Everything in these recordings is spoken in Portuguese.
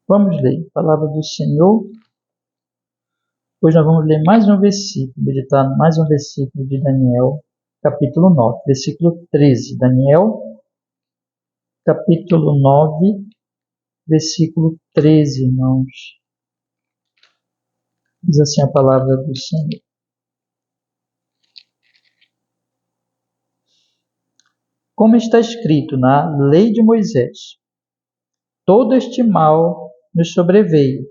Vamos ler a palavra do Senhor. Hoje nós vamos ler mais um versículo, meditar mais um versículo de Daniel, capítulo 9, versículo 13. Daniel, capítulo 9, versículo 13, irmãos. Diz assim a palavra do Senhor. Como está escrito na lei de Moisés, todo este mal nos sobreveio.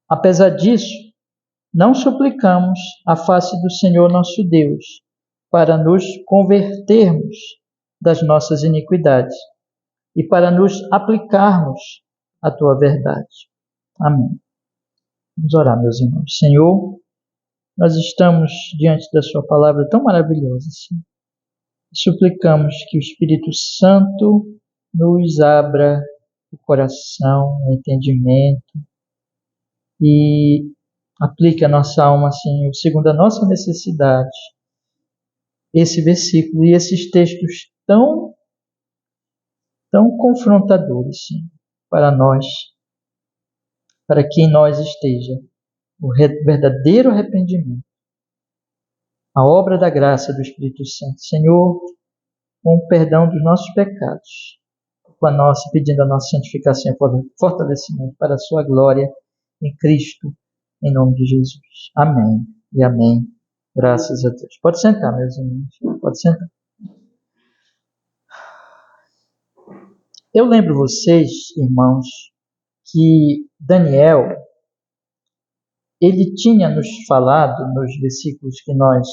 Apesar disso, não suplicamos a face do Senhor nosso Deus, para nos convertermos das nossas iniquidades e para nos aplicarmos à tua verdade. Amém. Vamos orar, meus irmãos. Senhor, nós estamos diante da sua palavra tão maravilhosa, Senhor. Suplicamos que o Espírito Santo nos abra o coração, o entendimento e aplique a nossa alma, Senhor, segundo a nossa necessidade, esse versículo e esses textos tão confrontadores, Senhor, para nós, para que em nós esteja o verdadeiro arrependimento, a obra da graça do Espírito Santo. Senhor, com o perdão dos nossos pecados, pedindo a nossa santificação e fortalecimento para a sua glória em Cristo, em nome de Jesus. Amém e amém. Graças a Deus. Pode sentar, meus irmãos. Pode sentar. Eu lembro vocês, irmãos, que Daniel, ele tinha nos falado nos versículos que nós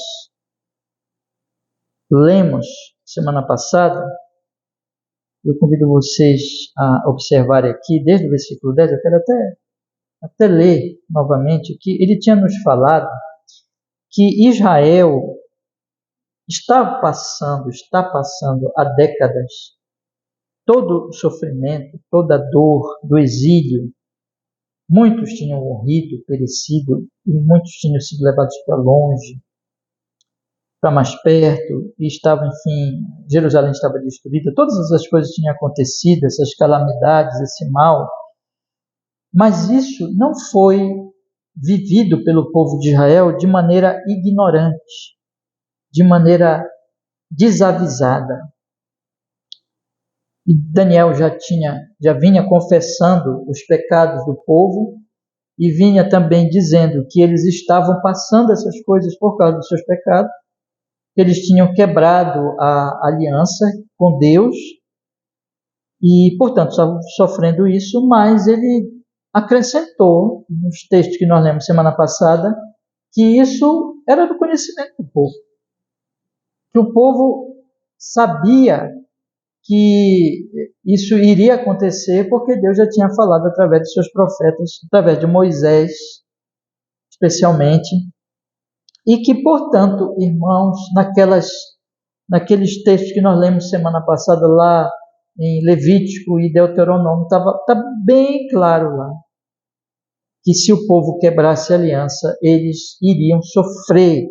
lemos semana passada. Eu convido vocês a observarem aqui, desde o versículo 10, eu quero até ler novamente aqui. Ele tinha nos falado que Israel está passando há décadas todo o sofrimento, toda a dor do exílio. Muitos tinham morrido, perecido, e muitos tinham sido levados para longe, para mais perto, e estava, enfim, Jerusalém estava destruída, todas essas coisas tinham acontecido, essas calamidades, esse mal, mas isso não foi vivido pelo povo de Israel de maneira ignorante, de maneira desavisada. E Daniel já vinha confessando os pecados do povo e vinha também dizendo que eles estavam passando essas coisas por causa dos seus pecados, que eles tinham quebrado a aliança com Deus e, portanto, estavam sofrendo isso, mas ele acrescentou, nos textos que nós lemos semana passada, que isso era do conhecimento do povo. Que o povo sabia que isso iria acontecer porque Deus já tinha falado através de seus profetas, através de Moisés, especialmente, e que, portanto, irmãos, naqueles textos que nós lemos semana passada lá em Levítico e Deuteronômio, está bem claro lá que se o povo quebrasse a aliança, eles iriam sofrer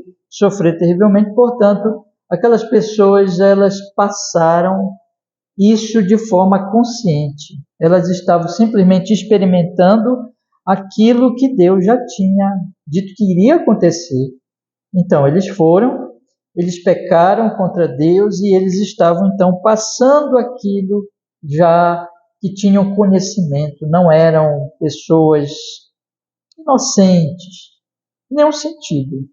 terrivelmente. Portanto, aquelas pessoas, elas passaram isso de forma consciente. Elas estavam simplesmente experimentando aquilo que Deus já tinha dito que iria acontecer. Então, eles pecaram contra Deus e eles estavam, então, passando aquilo já que tinham conhecimento. Não eram pessoas inocentes, em nenhum sentido.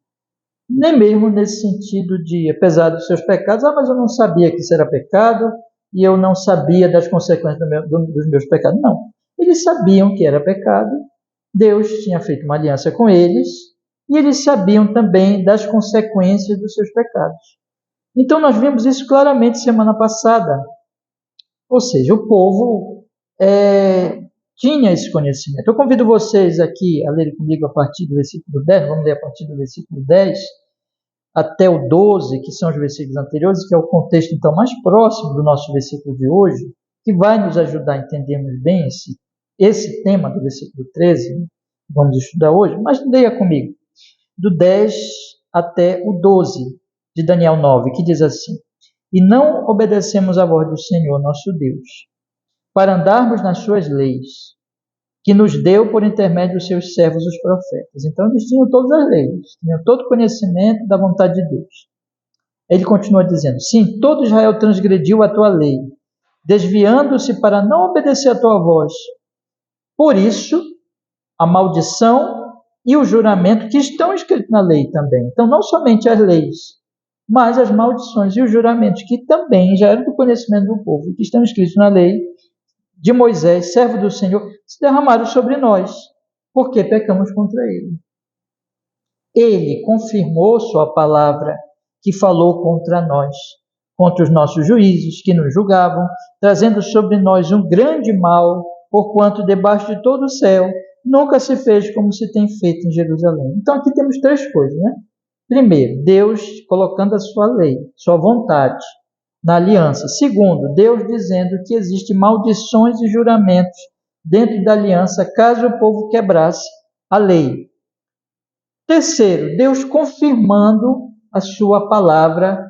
Nem mesmo nesse sentido de, apesar dos seus pecados, mas eu não sabia que isso era pecado, e eu não sabia das consequências dos meus pecados. Não, eles sabiam que era pecado, Deus tinha feito uma aliança com eles, e eles sabiam também das consequências dos seus pecados. Então nós vimos isso claramente semana passada. Ou seja, o povo tinha esse conhecimento. Eu convido vocês aqui a lerem comigo a partir do versículo 10, vamos ler a partir do versículo 10, até o 12, que são os versículos anteriores, que é o contexto então mais próximo do nosso versículo de hoje, que vai nos ajudar a entendermos bem esse tema do versículo 13, que vamos estudar hoje. Mas leia comigo, do 10 até o 12 de Daniel 9, que diz assim: E não obedecemos à voz do Senhor nosso Deus, para andarmos nas suas leis, que nos deu por intermédio dos seus servos, os profetas. Então, eles tinham todas as leis, tinham todo o conhecimento da vontade de Deus. Ele continua dizendo: sim, todo Israel transgrediu a tua lei, desviando-se para não obedecer a tua voz. Por isso, a maldição e o juramento que estão escritos na lei também. Então, não somente as leis, mas as maldições e os juramentos que também já eram do conhecimento do povo, que estão escritos na lei de Moisés, servo do Senhor, se derramaram sobre nós, porque pecamos contra ele. Ele confirmou sua palavra, que falou contra nós, contra os nossos juízes que nos julgavam, trazendo sobre nós um grande mal, porquanto debaixo de todo o céu nunca se fez como se tem feito em Jerusalém. Então aqui temos três coisas, né? Primeiro, Deus colocando a sua lei, sua vontade na aliança. Segundo, Deus dizendo que existem maldições e juramentos dentro da aliança caso o povo quebrasse a lei. Terceiro, Deus confirmando a sua palavra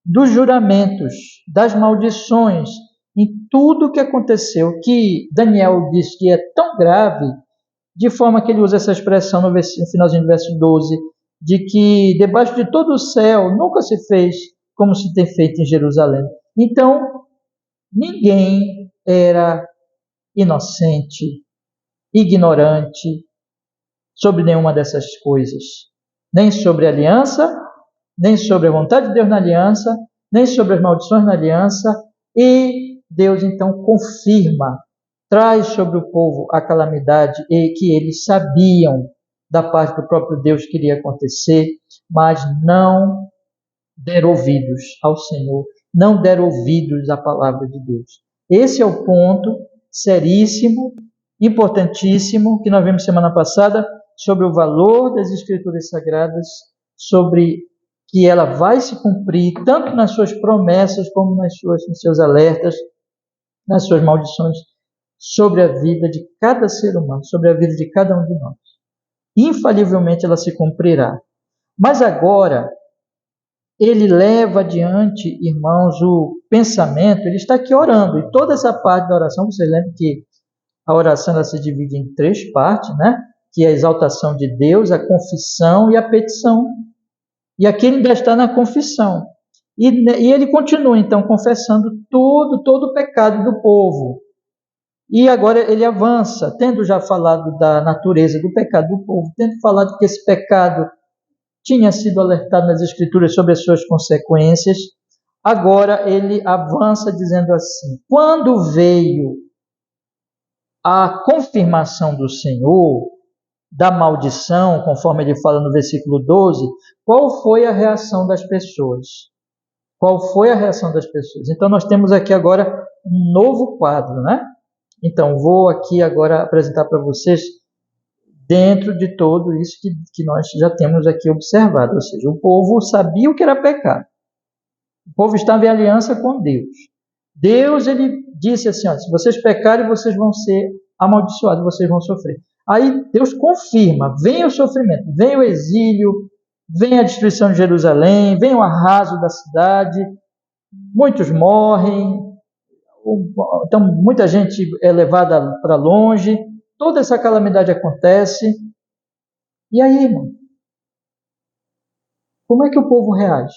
dos juramentos, das maldições, em tudo o que aconteceu, que Daniel diz que é tão grave, de forma que ele usa essa expressão no finalzinho do verso 12, de que debaixo de todo o céu nunca se fez como se tem feito em Jerusalém. Então, ninguém era inocente, ignorante sobre nenhuma dessas coisas. Nem sobre a aliança, nem sobre a vontade de Deus na aliança, nem sobre as maldições na aliança. E Deus então confirma, traz sobre o povo a calamidade e que eles sabiam da parte do próprio Deus que iria acontecer, mas não deram ouvidos ao Senhor, não deram ouvidos à palavra de Deus. Esse é o ponto seríssimo, importantíssimo, que nós vimos semana passada, sobre o valor das Escrituras Sagradas, sobre que ela vai se cumprir tanto nas suas promessas como nos seus alertas, nas suas maldições, sobre a vida de cada ser humano, sobre a vida de cada um de nós. Infalivelmente ela se cumprirá. Mas agora, ele leva adiante, irmãos, o pensamento, ele está aqui orando, e toda essa parte da oração, vocês lembram que a oração ela se divide em três partes, né? Que é a exaltação de Deus, a confissão e a petição. E aqui ele ainda está na confissão. E ele continua, então, confessando todo o pecado do povo. E agora ele avança, tendo já falado da natureza do pecado do povo, tendo falado que esse pecado tinha sido alertado nas Escrituras sobre as suas consequências, agora ele avança dizendo assim: quando veio a confirmação do Senhor, da maldição, conforme ele fala no versículo 12, qual foi a reação das pessoas? Qual foi a reação das pessoas? Então nós temos aqui agora um novo quadro, né? Então vou aqui agora apresentar para vocês dentro de tudo isso que nós já temos aqui observado, ou seja, o povo sabia o que era pecado. O povo estava em aliança com Deus. Deus, ele disse assim, ó, se vocês pecarem, vocês vão ser amaldiçoados, vocês vão sofrer. Aí Deus confirma, vem o sofrimento, vem o exílio, vem a destruição de Jerusalém, vem o arraso da cidade, muitos morrem, então muita gente é levada para longe, toda essa calamidade acontece. E aí, irmão? Como é que o povo reage?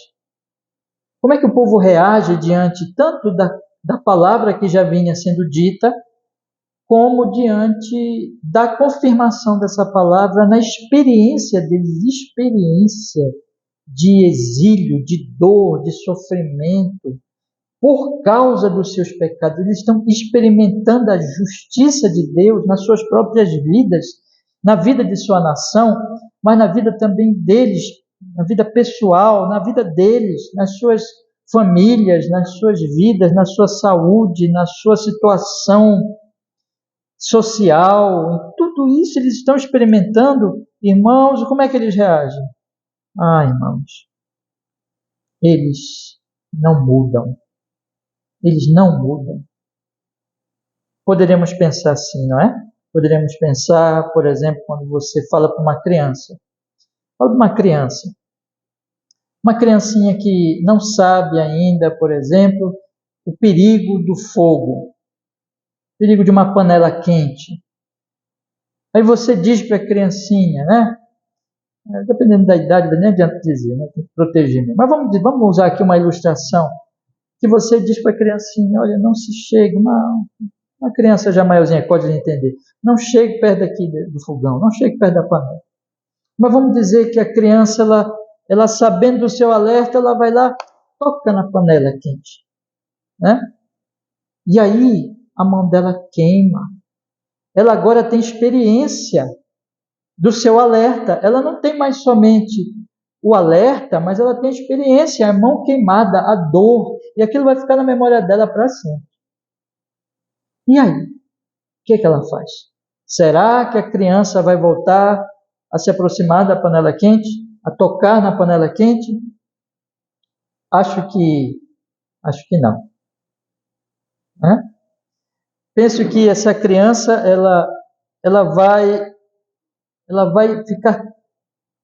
Como é que o povo reage diante tanto da palavra que já vinha sendo dita, como diante da confirmação dessa palavra na experiência deles, experiência de exílio, de dor, de sofrimento, por causa dos seus pecados. Eles estão experimentando a justiça de Deus nas suas próprias vidas, na vida de sua nação, mas na vida também deles, na vida pessoal, na vida deles, nas suas famílias, nas suas vidas, na sua saúde, na sua situação social, em tudo isso eles estão experimentando. Irmãos, como é que eles reagem? Irmãos, eles não mudam. Eles não mudam. Poderíamos pensar assim, não é? Poderíamos pensar, por exemplo, quando você fala para uma criança. Fala para uma criancinha que não sabe ainda, por exemplo, o perigo do fogo, o perigo de uma panela quente. Aí você diz para a criancinha, né? Dependendo da idade, nem adianta dizer, né? Tem que proteger mesmo. Mas vamos usar aqui uma ilustração, que você diz para a criancinha, olha, não se chegue, uma criança já maiorzinha pode entender, não chegue perto aqui do fogão, não chegue perto da panela. Mas vamos dizer que a criança, ela sabendo do seu alerta, ela vai lá, toca na panela quente, né? E aí a mão dela queima. Ela agora tem experiência do seu alerta. Ela não tem mais somente o alerta, mas ela tem experiência, a mão queimada, a dor, e aquilo vai ficar na memória dela para sempre. E aí? O que ela faz? Será que a criança vai voltar a se aproximar da panela quente? A tocar na panela quente? Acho que não. Né? Penso que essa criança, ela vai ficar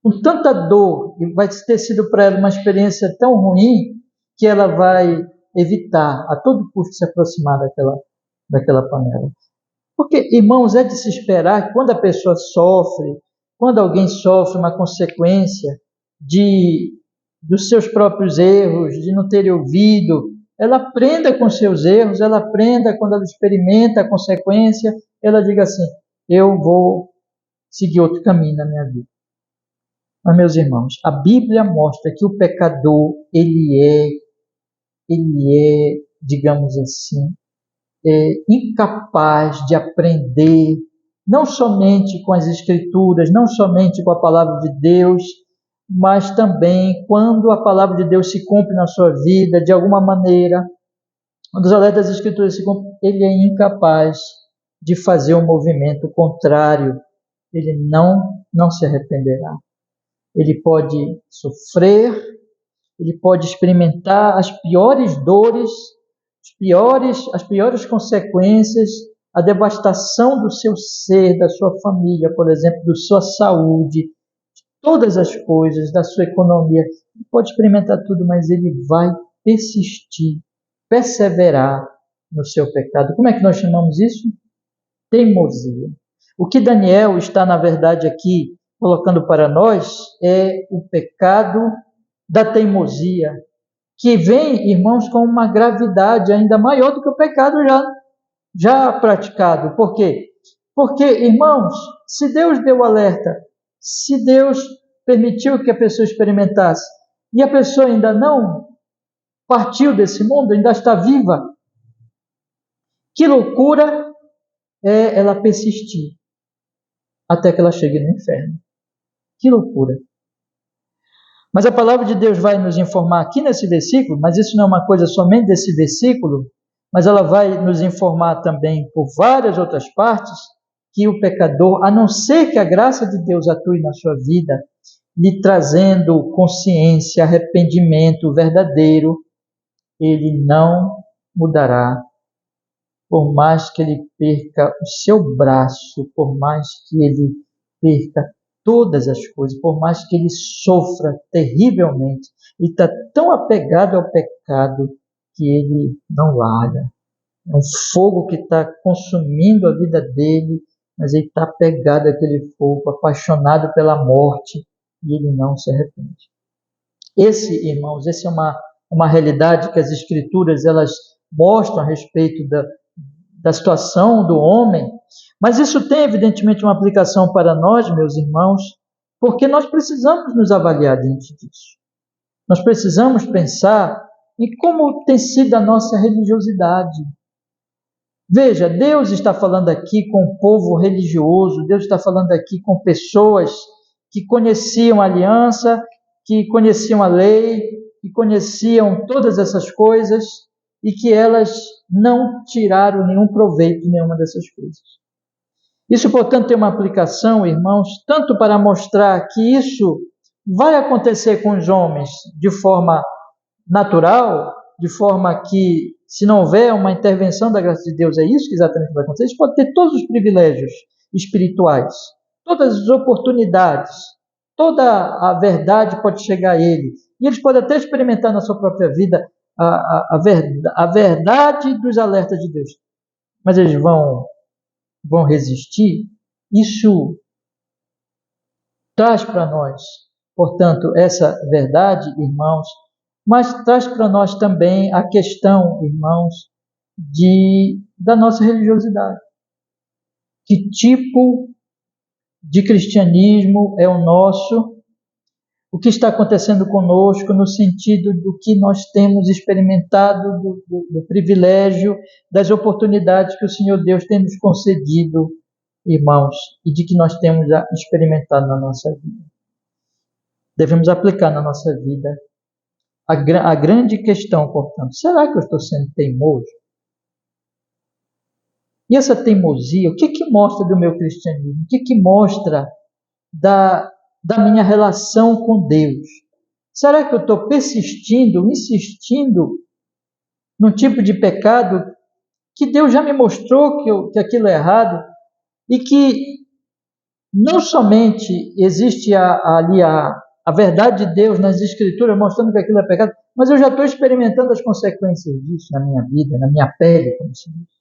com tanta dor, e vai ter sido para ela uma experiência tão ruim, que ela vai evitar a todo custo se aproximar daquela panela. Porque, irmãos, é de se esperar que quando a pessoa sofre, quando alguém sofre uma consequência dos seus próprios erros, de não ter ouvido, ela aprenda com seus erros, ela aprenda quando ela experimenta a consequência, ela diga assim, eu vou seguir outro caminho na minha vida. Mas, meus irmãos, a Bíblia mostra que o pecador, ele é, digamos assim, incapaz de aprender, não somente com as Escrituras, não somente com a palavra de Deus, mas também quando a palavra de Deus se cumpre na sua vida, de alguma maneira, quando os alertas das Escrituras se cumprem, ele é incapaz de fazer um movimento contrário, ele não se arrependerá. Ele pode sofrer, ele pode experimentar as piores dores, as piores consequências, a devastação do seu ser, da sua família, por exemplo, da sua saúde, todas as coisas, da sua economia. Ele pode experimentar tudo, mas ele vai persistir, perseverar no seu pecado. Como é que nós chamamos isso? Teimosia. O que Daniel está, na verdade, aqui colocando para nós é o pecado da teimosia, que vem, irmãos, com uma gravidade ainda maior do que o pecado já praticado. Por quê? Porque, irmãos, se Deus deu alerta, se Deus permitiu que a pessoa experimentasse, e a pessoa ainda não partiu desse mundo, ainda está viva, que loucura é ela persistir até que ela chegue no inferno. Que loucura! Mas a palavra de Deus vai nos informar aqui nesse versículo, mas isso não é uma coisa somente desse versículo, mas ela vai nos informar também por várias outras partes, que o pecador, a não ser que a graça de Deus atue na sua vida, lhe trazendo consciência, arrependimento verdadeiro, ele não mudará. Por mais que ele perca o seu braço, por mais que ele perca todas as coisas, por mais que ele sofra terrivelmente, ele está tão apegado ao pecado que ele não larga. É um fogo que está consumindo a vida dele, mas ele está apegado àquele fogo, apaixonado pela morte, e ele não se arrepende. Irmãos, essa é uma realidade que as Escrituras elas mostram a respeito da situação do homem, mas isso tem evidentemente uma aplicação para nós, meus irmãos, porque nós precisamos nos avaliar diante disso. Nós precisamos pensar em como tem sido a nossa religiosidade. Veja, Deus está falando aqui com o povo religioso, Deus está falando aqui com pessoas que conheciam a aliança, que conheciam a lei, que conheciam todas essas coisas, e que elas não tiraram nenhum proveito de nenhuma dessas coisas. Isso, portanto, tem uma aplicação, irmãos, tanto para mostrar que isso vai acontecer com os homens de forma natural, de forma que, se não houver uma intervenção da graça de Deus, é isso que exatamente vai acontecer. Eles podem ter todos os privilégios espirituais, todas as oportunidades, toda a verdade pode chegar a ele, e eles podem até experimentar na sua própria vida a verdade dos alertas de Deus. Mas eles vão resistir? Isso traz para nós, portanto, essa verdade, irmãos, mas traz para nós também a questão, irmãos, da nossa religiosidade. Que tipo de cristianismo é o nosso? O que está acontecendo conosco no sentido do que nós temos experimentado, do privilégio, das oportunidades que o Senhor Deus tem nos concedido, irmãos, e de que nós temos experimentado na nossa vida. Devemos aplicar na nossa vida a grande questão, portanto, será que eu estou sendo teimoso? E essa teimosia, o que mostra do meu cristianismo? O que mostra da minha relação com Deus? Será que eu estou persistindo, insistindo num tipo de pecado que Deus já me mostrou que aquilo é errado e que não somente existe ali a verdade de Deus nas Escrituras mostrando que aquilo é pecado, mas eu já estou experimentando as consequências disso na minha vida, na minha pele, como se diz.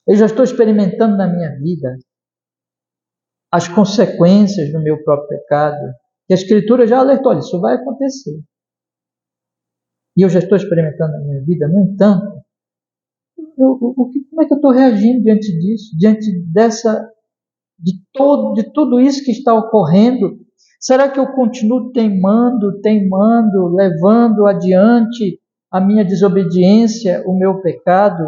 Eu já estou experimentando na minha vida as consequências do meu próprio pecado, que a Escritura já alertou, olha, isso vai acontecer. E eu já estou experimentando na minha vida, no entanto, como é que eu estou reagindo diante disso, diante de tudo isso que está ocorrendo? Será que eu continuo teimando, levando adiante a minha desobediência, o meu pecado?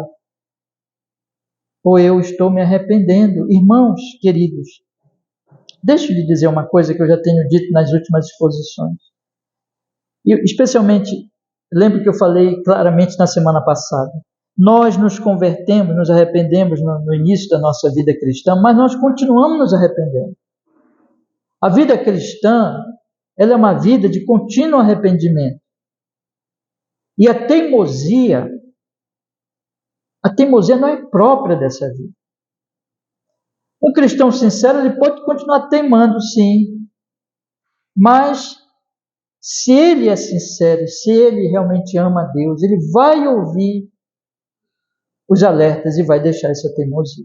Ou eu estou me arrependendo? Irmãos queridos, deixe eu lhe dizer uma coisa que eu já tenho dito nas últimas exposições. E especialmente, lembro que eu falei claramente na semana passada. Nós nos convertemos, nos arrependemos no início da nossa vida cristã, mas nós continuamos nos arrependendo. A vida cristã, ela é uma vida de contínuo arrependimento. E a teimosia não é própria dessa vida. Um cristão sincero, ele pode continuar teimando, sim, mas se ele é sincero, se ele realmente ama a Deus, ele vai ouvir os alertas e vai deixar essa teimosia.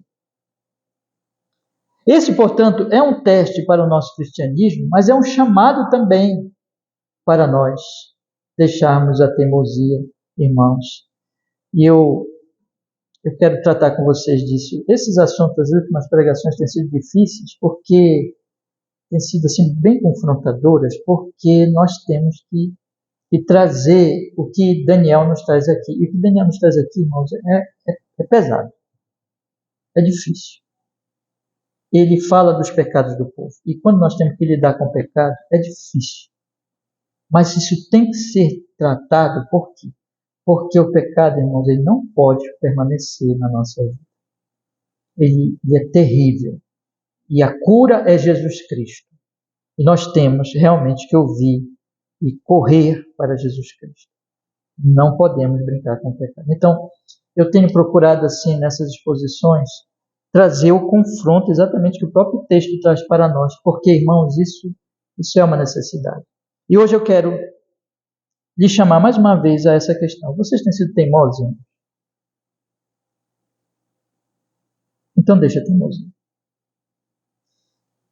Esse, portanto, é um teste para o nosso cristianismo, mas é um chamado também para nós deixarmos a teimosia, irmãos. E eu quero tratar com vocês disso. Esses assuntos das últimas pregações têm sido difíceis, porque têm sido assim, bem confrontadoras, porque nós temos que trazer o que Daniel nos traz aqui. E o que Daniel nos traz aqui, irmãos, é pesado. É difícil. Ele fala dos pecados do povo. E quando nós temos que lidar com o pecado, é difícil. Mas isso tem que ser tratado por quê? Porque o pecado, irmãos, ele não pode permanecer na nossa vida. Ele é terrível. E a cura é Jesus Cristo. E nós temos realmente que ouvir e correr para Jesus Cristo. Não podemos brincar com o pecado. Então, eu tenho procurado, assim, nessas exposições, trazer o confronto exatamente que o próprio texto traz para nós. Porque, irmãos, isso é uma necessidade. E hoje eu quero lhe chamar mais uma vez a essa questão. Vocês têm sido teimosos? Então deixa a teimosia.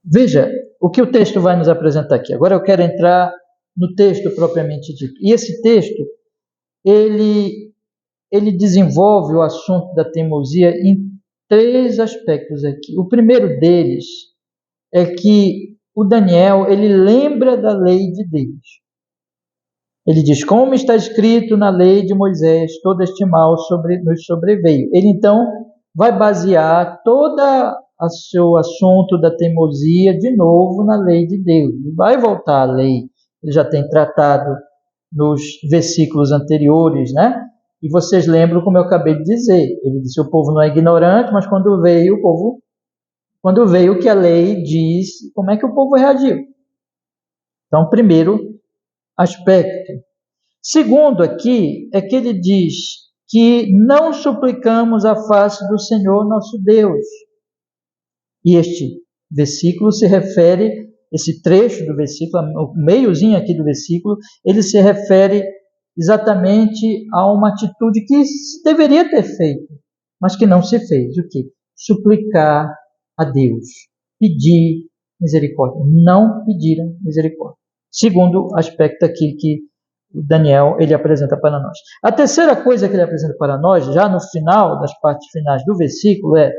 Veja o que o texto vai nos apresentar aqui. Agora eu quero entrar no texto propriamente dito. E esse texto, ele desenvolve o assunto da teimosia em 3 aspectos aqui. O primeiro deles é que o Daniel, ele lembra da lei de Deus. Ele diz, como está escrito na lei de Moisés, todo este mal nos sobreveio. Ele então vai basear todo o seu assunto da teimosia de novo na lei de Deus. Ele vai voltar à lei. Ele já tem tratado nos versículos anteriores, né? E vocês lembram como eu acabei de dizer. Ele disse, o povo não é ignorante, mas quando veio o que a lei diz, como é que o povo reagiu? Então, primeiro aspecto. Segundo aqui, é que ele diz que não suplicamos a face do Senhor nosso Deus. E este versículo se refere, esse trecho do versículo, o meiozinho aqui do versículo, ele se refere exatamente a uma atitude que se deveria ter feito, mas que não se fez. O quê? Suplicar a Deus, pedir misericórdia. Não pediram misericórdia. Segundo aspecto aqui que Daniel ele apresenta para nós. A terceira coisa que ele apresenta para nós, já no final, das partes finais do versículo, é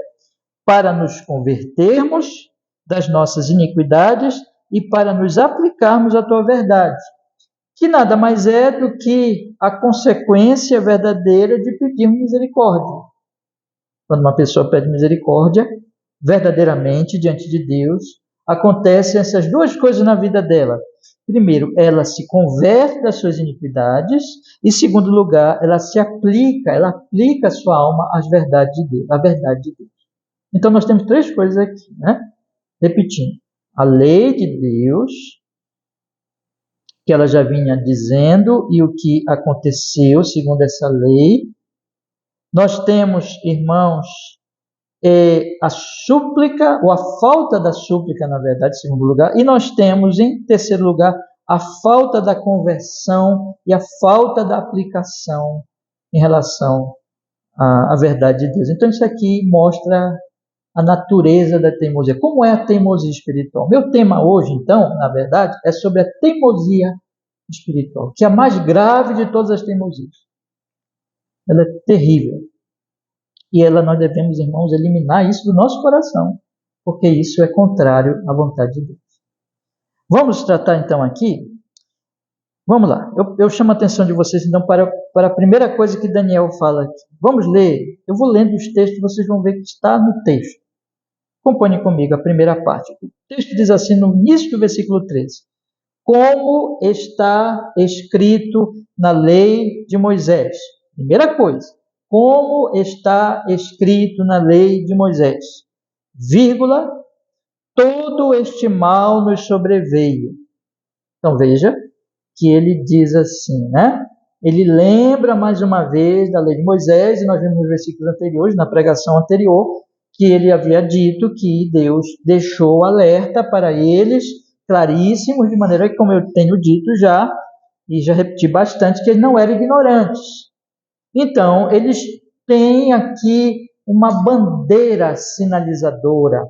para nos convertermos das nossas iniquidades e para nos aplicarmos à tua verdade, que nada mais é do que a consequência verdadeira de pedirmos misericórdia. Quando uma pessoa pede misericórdia, verdadeiramente, diante de Deus, acontecem essas duas coisas na vida dela. Primeiro, ela se converte das suas iniquidades, e, em segundo lugar, ela aplica a sua alma às verdades de Deus, à verdade de Deus. Então, nós temos três coisas aqui, né? Repetindo, a lei de Deus, que ela já vinha dizendo, e o que aconteceu segundo essa lei. Nós temos, irmãos, a súplica, ou a falta da súplica, na verdade, em segundo lugar, e nós temos, em terceiro lugar, a falta da conversão e a falta da aplicação em relação à verdade de Deus. Então, isso aqui mostra a natureza da teimosia. Como é a teimosia espiritual? Meu tema hoje, então, na verdade, é sobre a teimosia espiritual, que é a mais grave de todas as teimosias. Ela é terrível. E nós devemos, irmãos, eliminar isso do nosso coração, porque isso é contrário à vontade de Deus. Vamos tratar, então, aqui. Vamos lá. Eu chamo a atenção de vocês, então, para a primeira coisa que Daniel fala aqui. Vamos ler. Eu vou lendo os textos, vocês vão ver que está no texto. Acompanhe comigo a primeira parte. O texto diz assim, no início do versículo 13. Como está escrito na lei de Moisés. Primeira coisa. Como está escrito na lei de Moisés, vírgula, todo este mal nos sobreveio. Então veja que ele diz assim, né? Ele lembra mais uma vez da lei de Moisés, e nós vimos nos versículos anteriores, na pregação anterior, que ele havia dito que Deus deixou alerta para eles, claríssimos, de maneira que, como eu tenho dito já, e já repeti bastante, que eles não eram ignorantes. Então, eles têm aqui uma bandeira sinalizadora,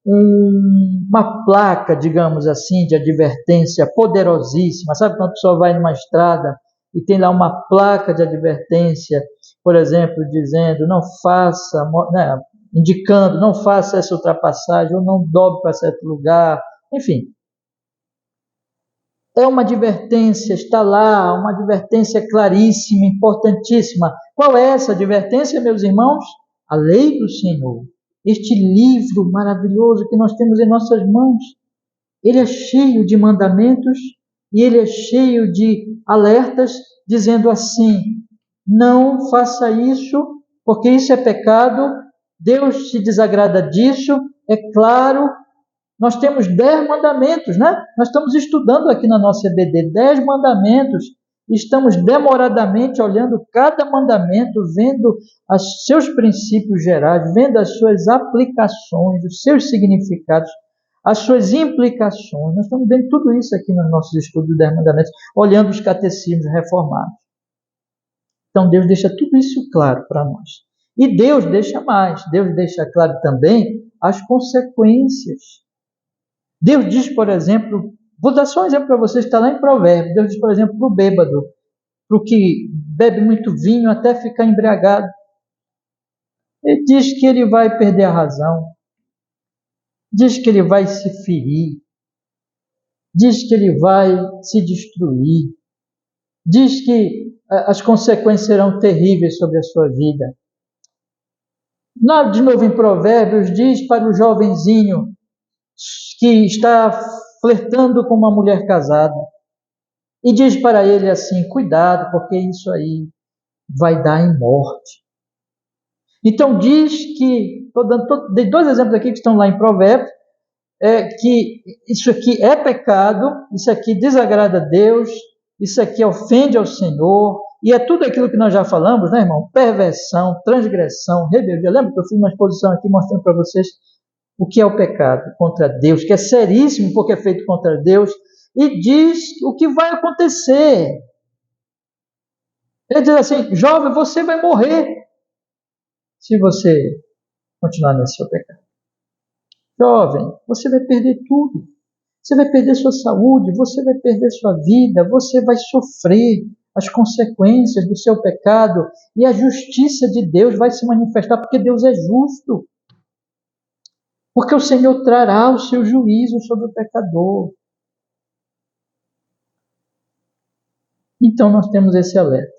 uma placa, digamos assim, de advertência poderosíssima. Sabe quando a pessoa vai numa estrada e tem lá uma placa de advertência, por exemplo, dizendo, não faça, né, indicando, não faça essa ultrapassagem, ou não dobre para certo lugar, enfim. É uma advertência, está lá, uma advertência claríssima, importantíssima. Qual é essa advertência, meus irmãos? A lei do Senhor. Este livro maravilhoso que nós temos em nossas mãos. Ele é cheio de mandamentos e ele é cheio de alertas, dizendo assim, não faça isso, porque isso é pecado, Deus se desagrada disso, é claro. Nós temos 10 mandamentos, né? Nós estamos estudando aqui na nossa EBD 10 mandamentos. Estamos demoradamente olhando cada mandamento, vendo os seus princípios gerais, vendo as suas aplicações, os seus significados, as suas implicações. Nós estamos vendo tudo isso aqui nos nossos estudos dos 10 mandamentos, olhando os catecismos reformados. Então Deus deixa tudo isso claro para nós. E Deus deixa mais. Deus deixa claro também as consequências. Deus diz, por exemplo, vou dar só um exemplo para vocês, está lá em Provérbios. Deus diz, por exemplo, para o bêbado, para o que bebe muito vinho até ficar embriagado. Ele diz que ele vai perder a razão, diz que ele vai se ferir, diz que ele vai se destruir, diz que as consequências serão terríveis sobre a sua vida. Lá, de novo, em Provérbios, diz para o jovenzinho que está flertando com uma mulher casada e diz para ele assim, cuidado, porque isso aí vai dar em morte. Então diz que, dei 2 exemplos aqui que estão lá em Provérbios, que isso aqui é pecado, isso aqui desagrada a Deus, isso aqui ofende ao Senhor, e é tudo aquilo que nós já falamos, né, irmão? Perversão, transgressão, rebeldia. Lembra que eu fiz uma exposição aqui mostrando para vocês o que é o pecado contra Deus, que é seríssimo porque é feito contra Deus, e diz o que vai acontecer. Ele diz assim, jovem, você vai morrer se você continuar nesse seu pecado. Jovem, você vai perder tudo. Você vai perder sua saúde, você vai perder sua vida, você vai sofrer as consequências do seu pecado e a justiça de Deus vai se manifestar, porque Deus é justo. Porque o Senhor trará o seu juízo sobre o pecador. Então nós temos esse alerta.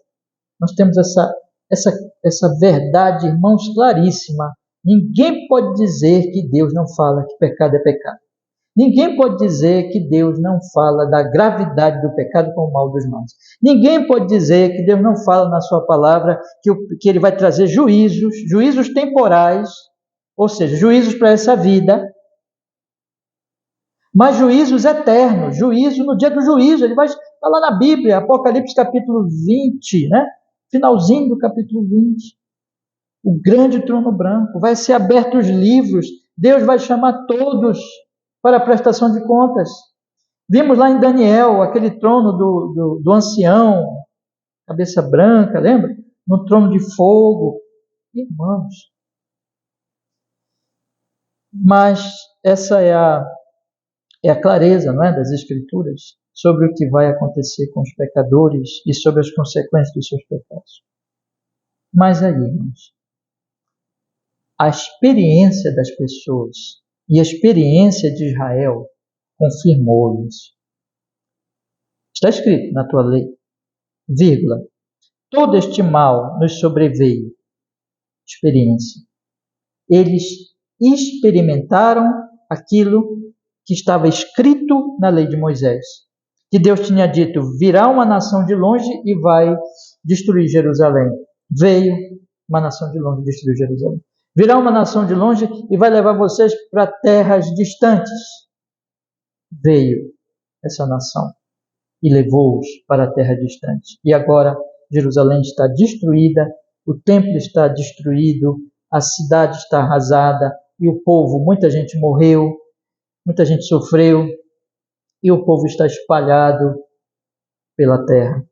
Nós temos essa verdade, irmãos, claríssima. Ninguém pode dizer que Deus não fala que pecado é pecado. Ninguém pode dizer que Deus não fala da gravidade do pecado com o mal dos mãos. Ninguém pode dizer que Deus não fala na sua palavra que Ele vai trazer juízos temporais, ou seja, juízos para essa vida, mas juízos eternos, juízo no dia do juízo. Ele vai falar na Bíblia, Apocalipse capítulo 20, né? Finalzinho do capítulo 20. O grande trono branco, vai ser aberto os livros, Deus vai chamar todos para a prestação de contas. Vimos lá em Daniel, aquele trono do ancião, cabeça branca, lembra? No trono de fogo. Irmãos. Mas essa é a clareza, não é, das Escrituras sobre o que vai acontecer com os pecadores e sobre as consequências dos seus pecados. Mas aí, irmãos, a experiência das pessoas e a experiência de Israel confirmou isso. Está escrito na tua lei, vírgula, todo este mal nos sobreveio, experiência. Eles experimentaram aquilo que estava escrito na lei de Moisés, que Deus tinha dito, virá uma nação de longe e vai destruir Jerusalém. Veio uma nação de longe destruir Jerusalém. Virá uma nação de longe e vai levar vocês para terras distantes. Veio essa nação e levou-os para a terra distante. E agora Jerusalém está destruída, o templo está destruído, a cidade está arrasada e o povo, muita gente morreu, muita gente sofreu e o povo está espalhado pela terra.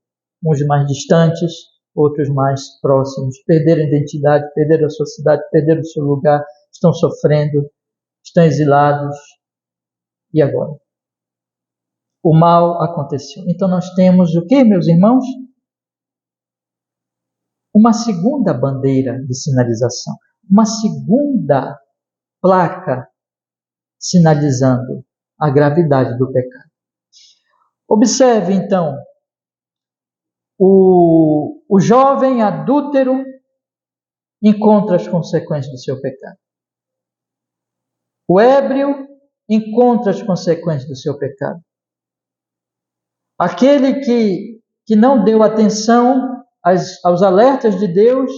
Uns mais distantes, outros mais próximos. Perderam a identidade, perderam a sua cidade, perderam o seu lugar, estão sofrendo, estão exilados. E agora? O mal aconteceu. Então nós temos o que, meus irmãos? Uma segunda bandeira de sinalização. Uma segunda placa sinalizando a gravidade do pecado. Observe, então, o jovem adúltero encontra as consequências do seu pecado. O ébrio encontra as consequências do seu pecado. Aquele que não deu atenção aos alertas de Deus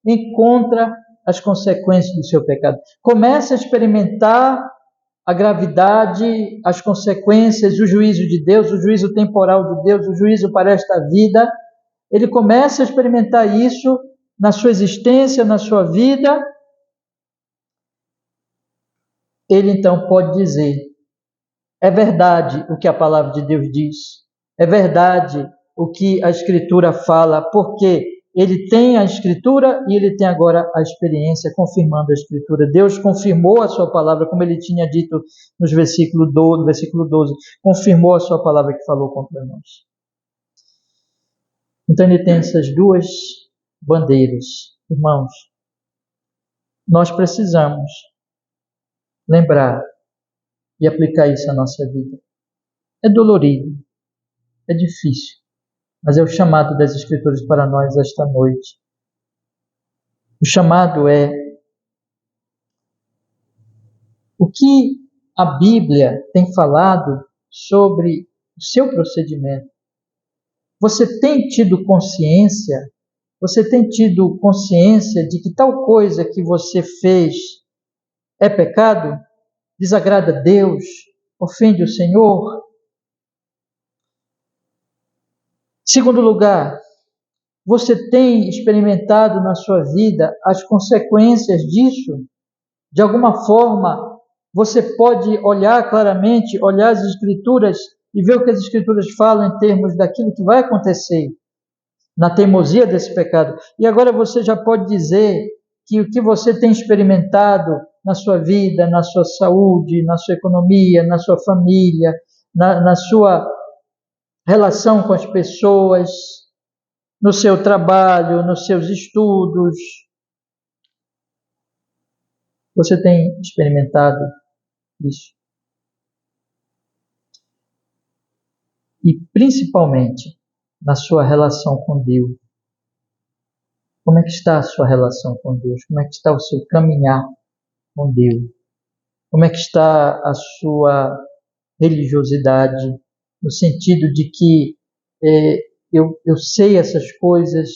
encontra as consequências do seu pecado. Começa a experimentar a gravidade, as consequências, o juízo de Deus, o juízo temporal de Deus, o juízo para esta vida. Ele começa a experimentar isso na sua existência, na sua vida. Ele então pode dizer, é verdade o que a palavra de Deus diz, é verdade o que a Escritura fala, porque ele tem a Escritura e ele tem agora a experiência confirmando a Escritura. Deus confirmou a sua palavra, como ele tinha dito no versículo 12, confirmou a sua palavra que falou contra nós. Então ele tem essas duas bandeiras. Irmãos, nós precisamos lembrar e aplicar isso à nossa vida. É dolorido, é difícil, mas é o chamado das Escrituras para nós esta noite. O chamado é o que a Bíblia tem falado sobre o seu procedimento. Você tem tido consciência? Você tem tido consciência de que tal coisa que você fez é pecado? Desagrada a Deus? Ofende o Senhor? Segundo lugar, você tem experimentado na sua vida as consequências disso? De alguma forma, você pode olhar claramente, olhar as Escrituras e ver o que as Escrituras falam em termos daquilo que vai acontecer na teimosia desse pecado. E agora você já pode dizer que o que você tem experimentado na sua vida, na sua saúde, na sua economia, na sua família, na sua relação com as pessoas, no seu trabalho, nos seus estudos. Você tem experimentado isso? E principalmente na sua relação com Deus. Como é que está a sua relação com Deus? Como é que está o seu caminhar com Deus? Como é que está a sua religiosidade? No sentido de que eu sei essas coisas,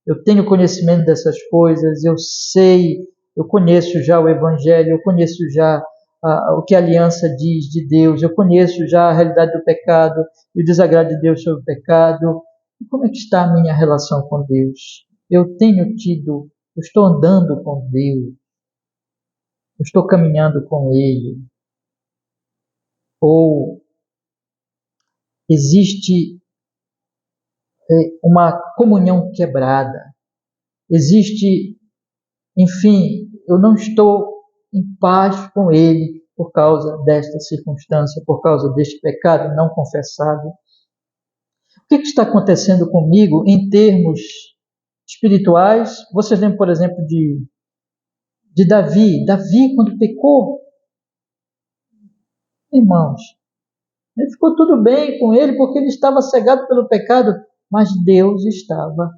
eu tenho conhecimento dessas coisas, eu conheço já o Evangelho, eu conheço já o que a aliança diz de Deus, eu conheço já a realidade do pecado e o desagrado de Deus sobre o pecado. E como é que está a minha relação com Deus? Eu estou andando com Deus, eu estou caminhando com Ele, ou existe uma comunhão quebrada, existe, enfim, eu não estou em paz com Ele por causa desta circunstância, por causa deste pecado não confessado. O que está acontecendo comigo em termos espirituais? Vocês lembram, por exemplo, de Davi. Davi, quando pecou, irmãos, ele ficou tudo bem com ele porque ele estava cegado pelo pecado, mas Deus estava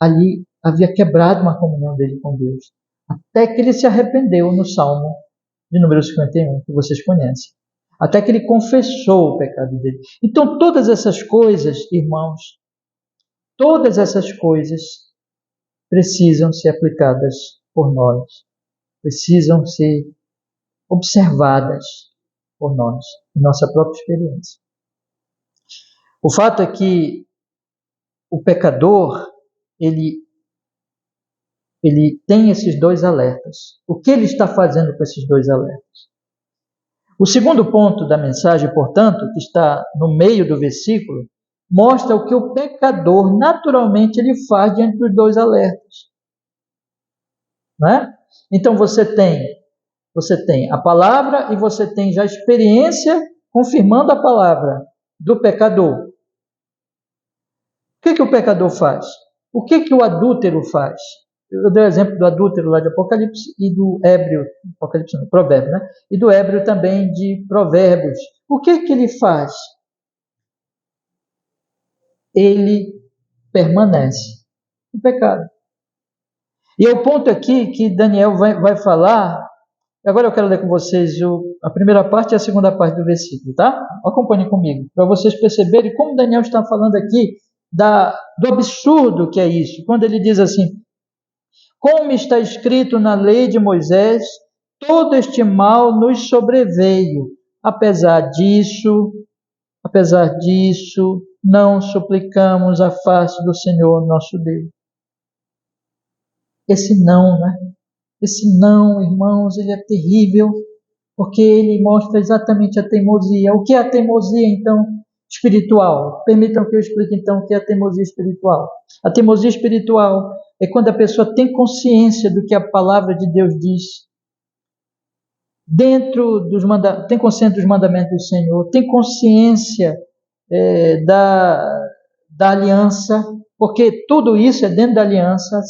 ali, havia quebrado uma comunhão dele com Deus. Até que ele se arrependeu no Salmo de número 51, que vocês conhecem. Até que ele confessou o pecado dele. Então, todas essas coisas, irmãos, todas essas coisas precisam ser aplicadas por nós. Precisam ser observadas por nós, em nossa própria experiência. O fato é que o pecador, ele tem esses dois alertas. O que ele está fazendo com esses dois alertas? O segundo ponto da mensagem, portanto, que está no meio do versículo, mostra o que o pecador naturalmente ele faz diante dos dois alertas. Não é? Então você tem a palavra e você tem já a experiência confirmando a palavra do pecador. O que o pecador faz? O que o adúltero faz? Eu dei o exemplo do adúltero lá de Apocalipse e do ébrio, Apocalipse não, Provérbio, né? E do ébrio também de Provérbios. O que ele faz? Ele permanece no pecado. E é o ponto aqui que Daniel vai falar. Agora eu quero ler com vocês a primeira parte e a segunda parte do versículo, tá? Acompanhem comigo, para vocês perceberem como Daniel está falando aqui do absurdo que é isso. Quando ele diz assim: como está escrito na lei de Moisés, todo este mal nos sobreveio. Apesar disso, não suplicamos a face do Senhor nosso Deus. Esse não, né? Esse não, irmãos, ele é terrível, porque ele mostra exatamente a teimosia. O que é a teimosia, então, espiritual? Permitam que eu explique, então, o que é a teimosia espiritual. A teimosia espiritual é quando a pessoa tem consciência do que a palavra de Deus diz, tem consciência dos mandamentos do Senhor, tem consciência da aliança, porque tudo isso é dentro da aliança,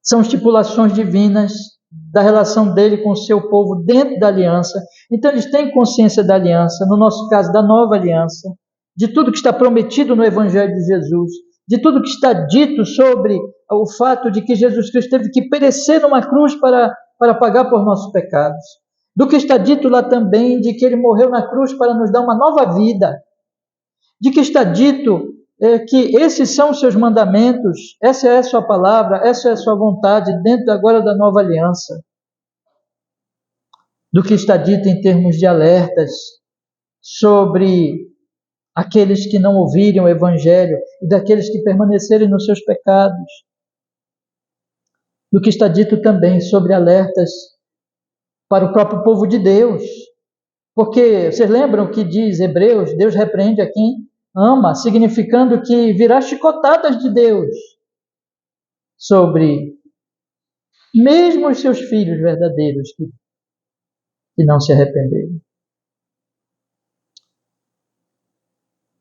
são estipulações divinas da relação dele com o seu povo dentro da aliança. Então eles têm consciência da aliança, no nosso caso da nova aliança, de tudo que está prometido no Evangelho de Jesus, de tudo que está dito sobre o fato de que Jesus Cristo teve que perecer numa cruz para pagar por nossos pecados, do que está dito lá também de que ele morreu na cruz para nos dar uma nova vida, de que está dito que esses são os seus mandamentos, essa é a sua palavra, essa é a sua vontade dentro agora da nova aliança, do que está dito em termos de alertas sobre aqueles que não ouvirem o Evangelho e daqueles que permanecerem nos seus pecados, do que está dito também sobre alertas para o próprio povo de Deus, porque vocês lembram que diz Hebreus, Deus repreende a quem ama, significando que virá chicotadas de Deus sobre mesmo os seus filhos verdadeiros que não se arrependeram.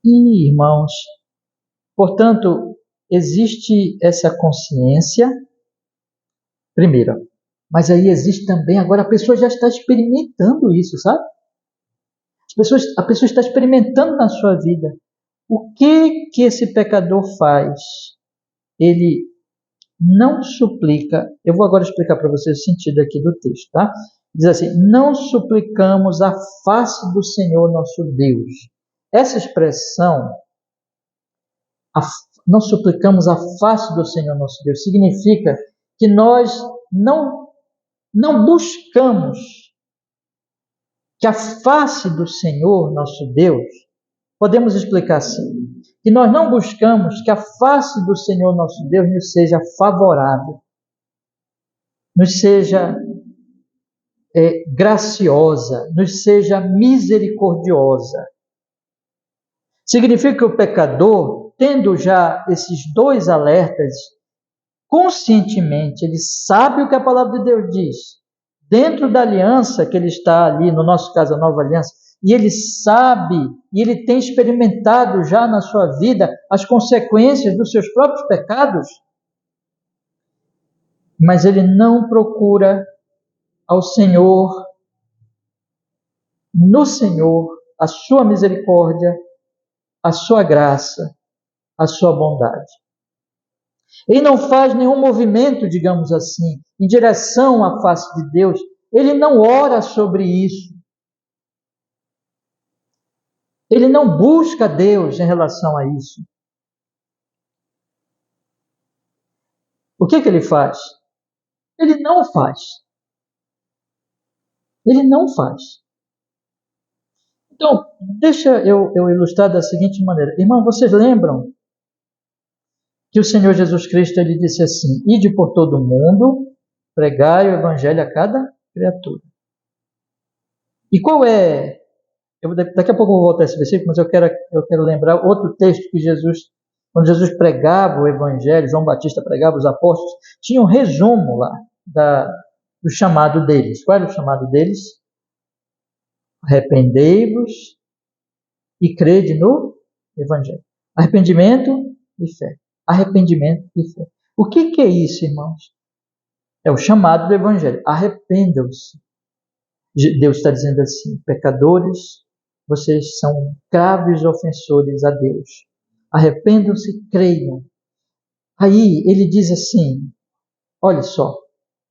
E, irmãos, portanto, existe essa consciência, primeiro, mas aí existe também, agora a pessoa já está experimentando isso, sabe? A pessoa está experimentando na sua vida. O que esse pecador faz? Ele não suplica. Eu vou agora explicar para vocês o sentido aqui do texto, tá? Diz assim: não suplicamos a face do Senhor nosso Deus. Essa expressão, não suplicamos a face do Senhor nosso Deus, significa que nós não buscamos que a face do Senhor nosso Deus, podemos explicar assim, que nós não buscamos que a face do Senhor nosso Deus nos seja favorável, nos seja graciosa, nos seja misericordiosa. Significa que o pecador, tendo já esses dois alertas, conscientemente, ele sabe o que a palavra de Deus diz, dentro da aliança que ele está ali, no nosso caso a nova aliança, e ele sabe, e ele tem experimentado já na sua vida as consequências dos seus próprios pecados, mas ele não procura ao Senhor, no Senhor, a sua misericórdia, a sua graça, a sua bondade. Ele não faz nenhum movimento, digamos assim, em direção à face de Deus. Ele não ora sobre isso. Ele não busca Deus em relação a isso. O que ele faz? Ele não faz. Ele não faz. Então, deixa eu ilustrar da seguinte maneira. Irmão, vocês lembram que o Senhor Jesus Cristo ele disse assim: ide por todo o mundo, pregai o evangelho a cada criatura. E qual é? Daqui a pouco eu vou voltar a esse versículo, mas eu quero lembrar outro texto que Jesus, quando Jesus pregava o evangelho, João Batista pregava, os apóstolos, tinha um resumo lá do chamado deles. Qual era o chamado deles? Arrependei-vos e crede no evangelho. Arrependimento e fé. Arrependimento e fé. O que é isso, irmãos? É o chamado do evangelho. Arrependam-se. Deus está dizendo assim: pecadores, vocês são graves ofensores a Deus. Arrependam-se e creiam. Aí ele diz assim, olha só,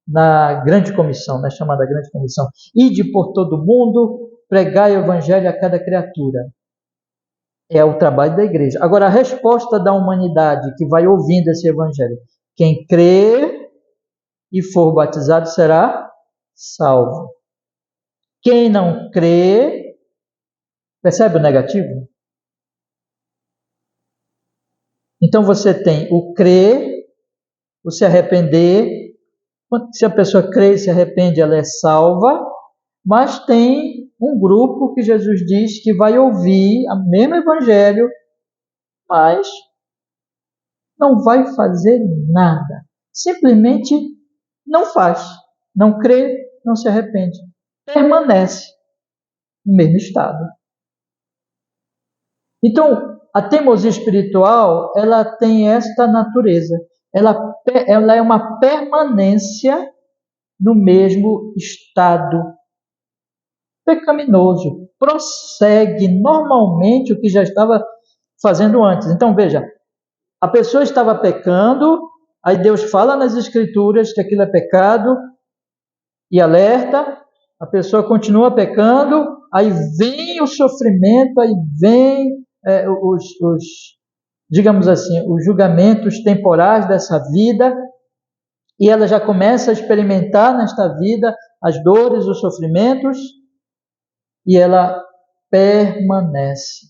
na grande comissão, na chamada grande comissão: ide por todo mundo, pregai o evangelho a cada criatura. É o trabalho da igreja. Agora, a resposta da humanidade que vai ouvindo esse evangelho: quem crer e for batizado será salvo. Quem não crê, percebe o negativo? Então você tem o crer, o se arrepender. Se a pessoa crê e se arrepende, ela é salva, mas tem um grupo que Jesus diz que vai ouvir o mesmo evangelho, mas não vai fazer nada. Simplesmente não faz. Não crê, não se arrepende. Permanece no mesmo estado. Então, a teimosia espiritual, ela tem esta natureza. Ela é uma permanência no mesmo estado pecaminoso. Prossegue normalmente o que já estava fazendo antes. Então, veja, a pessoa estava pecando, aí Deus fala nas Escrituras que aquilo é pecado e alerta, a pessoa continua pecando, aí vem o sofrimento, aí vem digamos assim, os julgamentos temporais dessa vida, e ela já começa a experimentar nesta vida as dores, os sofrimentos, e ela permanece.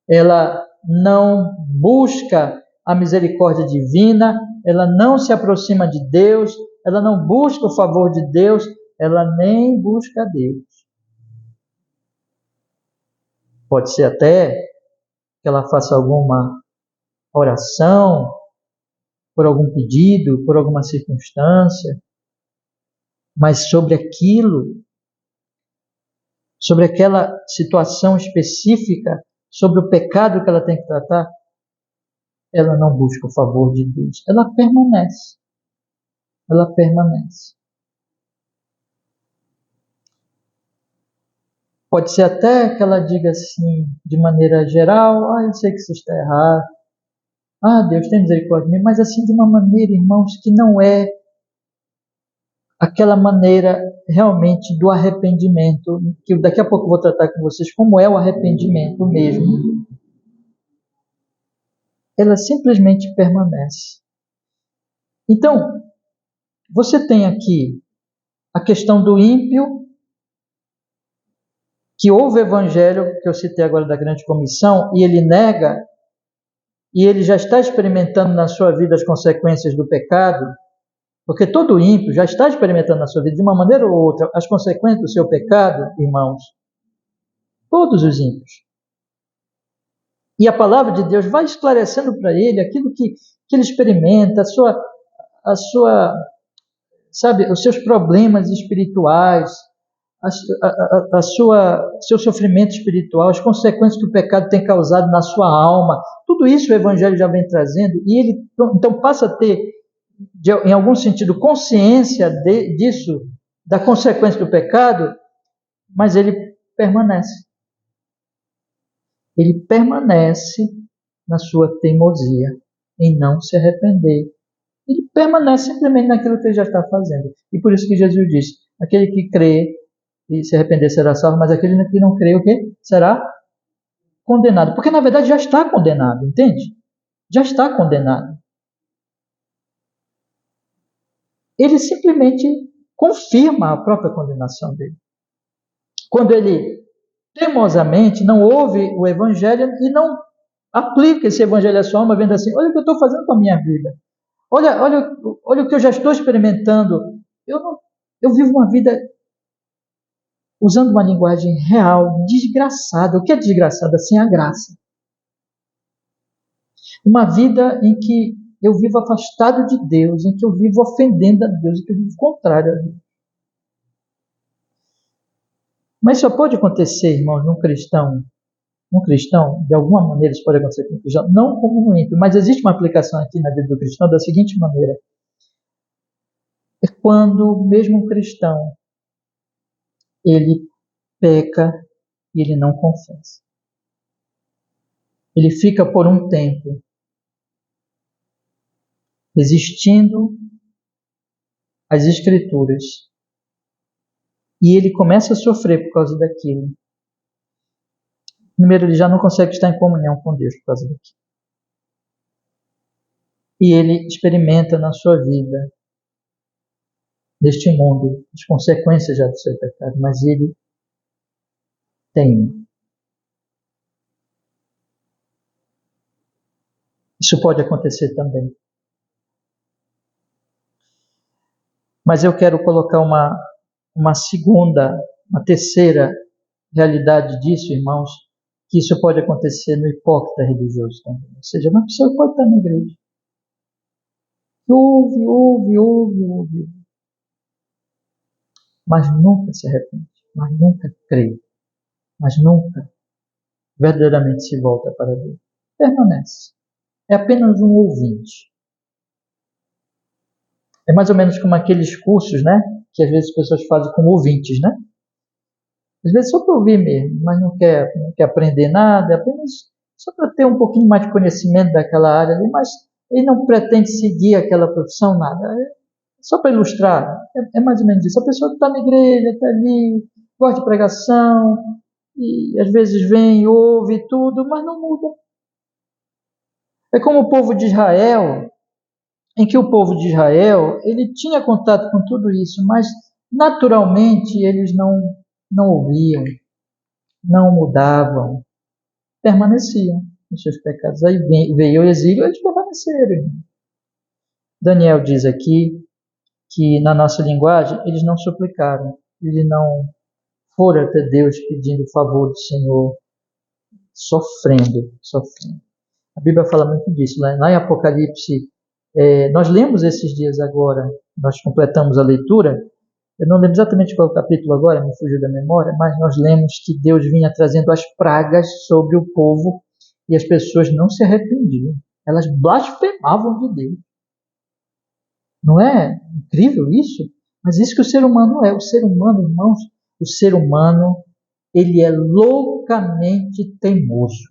Ela não busca a misericórdia divina, ela não se aproxima de Deus, ela não busca o favor de Deus, ela nem busca Deus. Pode ser até que ela faça alguma oração, por algum pedido, por alguma circunstância, mas sobre aquilo, sobre aquela situação específica, sobre o pecado que ela tem que tratar, ela não busca o favor de Deus. Ela permanece. Ela permanece. Pode ser até que ela diga assim, de maneira geral, eu sei que isso está errado. Deus tem misericórdia de mim, mas assim de uma maneira, irmãos, que não é aquela maneira realmente do arrependimento, que daqui a pouco eu vou tratar com vocês como é o arrependimento mesmo. Ela simplesmente permanece. Então, você tem aqui a questão do ímpio, que ouve o evangelho, que eu citei agora da grande comissão, e ele nega, e ele já está experimentando na sua vida as consequências do pecado, porque todo ímpio já está experimentando na sua vida, de uma maneira ou outra, as consequências do seu pecado, irmãos. Todos os ímpios. E a palavra de Deus vai esclarecendo para ele aquilo que ele experimenta, sabe, os seus problemas espirituais, seu sofrimento espiritual, as consequências que o pecado tem causado na sua alma. Tudo isso o Evangelho já vem trazendo, e ele então passa a ter, em algum sentido, consciência disso, da consequência do pecado, mas ele permanece. Ele permanece na sua teimosia, em não se arrepender. Ele permanece simplesmente naquilo que ele já está fazendo. E por isso que Jesus disse, aquele que crê e se arrepender será salvo, mas aquele que não crê, o quê? Será condenado. Porque na verdade já está condenado, entende? Já está condenado. Ele simplesmente confirma a própria condenação dele. Quando ele teimosamente não ouve o evangelho e não aplica esse evangelho à sua alma, vendo assim, olha o que eu estou fazendo com a minha vida. Olha o que eu já estou experimentando. Eu vivo uma vida usando uma linguagem real, desgraçada. O que é desgraçada? Sem a graça. Uma vida em que eu vivo afastado de Deus, em que eu vivo ofendendo a Deus, em que eu vivo contrário a Deus. Mas só pode acontecer, irmãos, num cristão, de alguma maneira isso pode acontecer com um cristão, não como no ímpio, mas existe uma aplicação aqui na vida do cristão da seguinte maneira. É quando mesmo um cristão, ele peca e ele não confessa. Ele fica por um tempo resistindo às Escrituras e ele começa a sofrer por causa daquilo. Primeiro, ele já não consegue estar em comunhão com Deus por causa daquilo. E ele experimenta na sua vida, neste mundo, as consequências já do seu pecado, mas ele teima. Isso pode acontecer também. Mas eu quero colocar uma terceira realidade disso, irmãos, que isso pode acontecer no hipócrita religioso também. Ou seja, uma pessoa pode estar na igreja. Ouve, mas nunca se arrepende, mas nunca crê, mas nunca verdadeiramente se volta para Deus. Permanece. É apenas um ouvinte. É mais ou menos como aqueles cursos, né? Que às vezes as pessoas fazem como ouvintes, né? Às vezes só para ouvir mesmo, mas não quer aprender nada, é apenas só para ter um pouquinho mais de conhecimento daquela área ali, mas ele não pretende seguir aquela profissão, nada. É só para ilustrar, é mais ou menos isso. A pessoa está na igreja, está ali, gosta de pregação, e às vezes vem, ouve tudo, mas não muda. É como o povo de Israel, em que o povo de Israel, ele tinha contato com tudo isso, mas naturalmente eles não ouviam, não mudavam, permaneciam nos seus pecados. Aí veio o exílio, eles permaneceram. Daniel diz aqui que na nossa linguagem eles não suplicaram, eles não foram até Deus pedindo o favor do Senhor, sofrendo. A Bíblia fala muito disso. Lá em Apocalipse, nós lemos esses dias agora, nós completamos a leitura, Eu não lembro exatamente qual é o capítulo agora, me fugiu da memória, mas nós lemos que Deus vinha trazendo as pragas sobre o povo e as pessoas não se arrependiam. Elas blasfemavam de Deus. Não é incrível isso? Mas isso que o ser humano é. O ser humano, irmãos, o ser humano, ele é loucamente teimoso.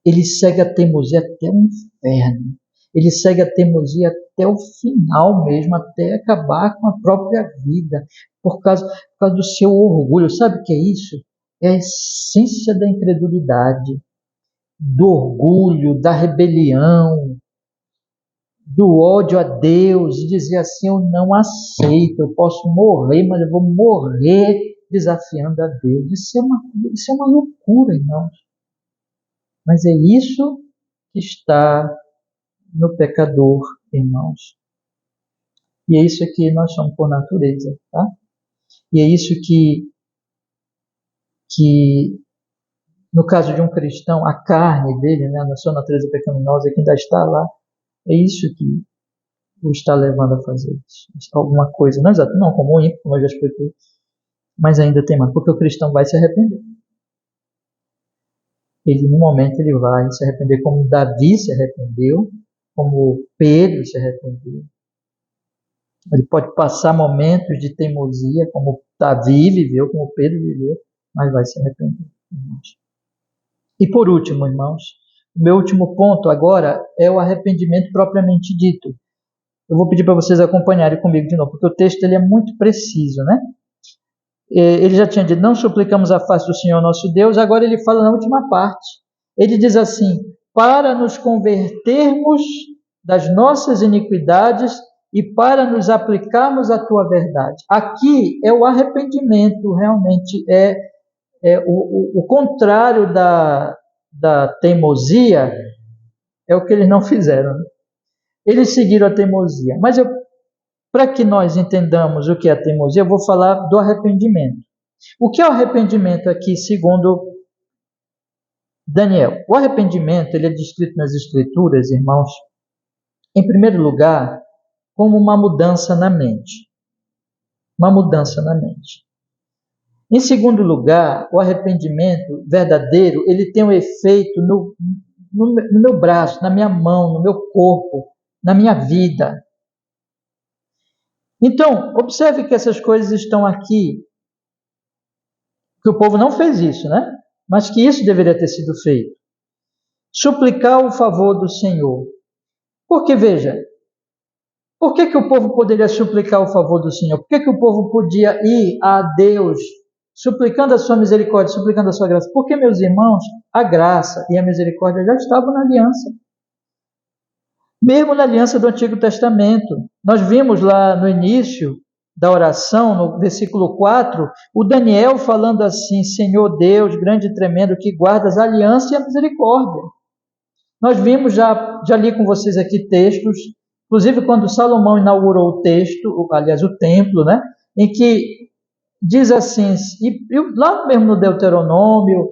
Ele segue a teimosia até o inferno. Ele segue a teimosia até o final mesmo, até acabar com a própria vida, por causa do seu orgulho. Sabe o que é isso? É a essência da incredulidade, do orgulho, da rebelião, do ódio a Deus, e dizer assim, eu não aceito, eu posso morrer, mas eu vou morrer desafiando a Deus. Isso é uma loucura, irmãos. Mas é isso que está no pecador, irmãos. E é isso que nós somos por natureza, tá? E é isso que no caso de um cristão, a carne dele, né, na sua natureza pecaminosa, que ainda está lá, é isso que o está levando a fazer isso. Alguma coisa, não como o ímpio, como eu já expliquei, mas ainda tem mais, porque o cristão vai se arrepender. Ele, no momento, ele vai se arrepender como Davi se arrependeu, como Pedro se arrependeu. Ele pode passar momentos de teimosia, como Davi viveu, como Pedro viveu, mas vai se arrepender, irmãos. E por último, irmãos, o meu último ponto agora é o arrependimento propriamente dito. Eu vou pedir para vocês acompanharem comigo de novo, porque o texto ele é muito preciso, né? Ele já tinha dito, não suplicamos a face do Senhor nosso Deus, agora ele fala na última parte. Ele diz assim, para nos convertermos das nossas iniquidades e para nos aplicarmos à tua verdade. Aqui é o arrependimento, realmente é o contrário da teimosia, é o que eles não fizeram. Né? Eles seguiram a teimosia. Mas para que nós entendamos o que é a teimosia, eu vou falar do arrependimento. O que é o arrependimento aqui, segundo Daniel? O arrependimento ele é descrito nas Escrituras, irmãos, em primeiro lugar, como uma mudança na mente. Uma mudança na mente. Em segundo lugar, o arrependimento verdadeiro, ele tem um efeito no meu braço, na minha mão, no meu corpo, na minha vida. Então, observe que essas coisas estão aqui, que o povo não fez isso, né? Mas que isso deveria ter sido feito. Suplicar o favor do Senhor. Porque, veja, por que o povo poderia suplicar o favor do Senhor? Por que o povo podia ir a Deus suplicando a sua misericórdia, suplicando a sua graça? Porque, meus irmãos, a graça e a misericórdia já estavam na aliança. Mesmo na aliança do Antigo Testamento. Nós vimos lá no início da oração, no versículo 4, o Daniel falando assim, Senhor Deus, grande e tremendo, que guardas a aliança e a misericórdia. Nós vimos, já li com vocês aqui textos, inclusive quando Salomão inaugurou o o templo, né, em que diz assim, e lá mesmo no Deuteronômio,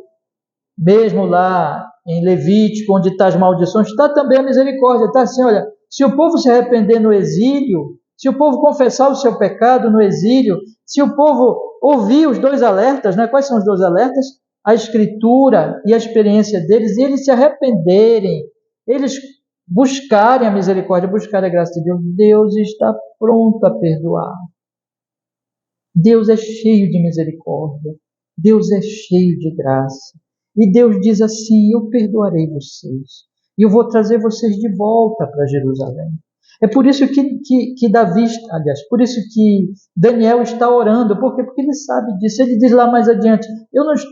mesmo lá em Levítico, onde está as maldições, está também a misericórdia, está assim, olha, se o povo se arrepender no exílio, se o povo confessar o seu pecado no exílio, se o povo ouvir os dois alertas, né? Quais são os dois alertas? A Escritura e a experiência deles, e eles se arrependerem, eles buscarem a misericórdia, buscarem a graça de Deus, Deus está pronto a perdoar. Deus é cheio de misericórdia, Deus é cheio de graça. E Deus diz assim, eu perdoarei vocês, e eu vou trazer vocês de volta para Jerusalém. É por isso que Davi, aliás, por isso que Daniel está orando, por quê? Porque ele sabe disso. Ele diz lá mais adiante,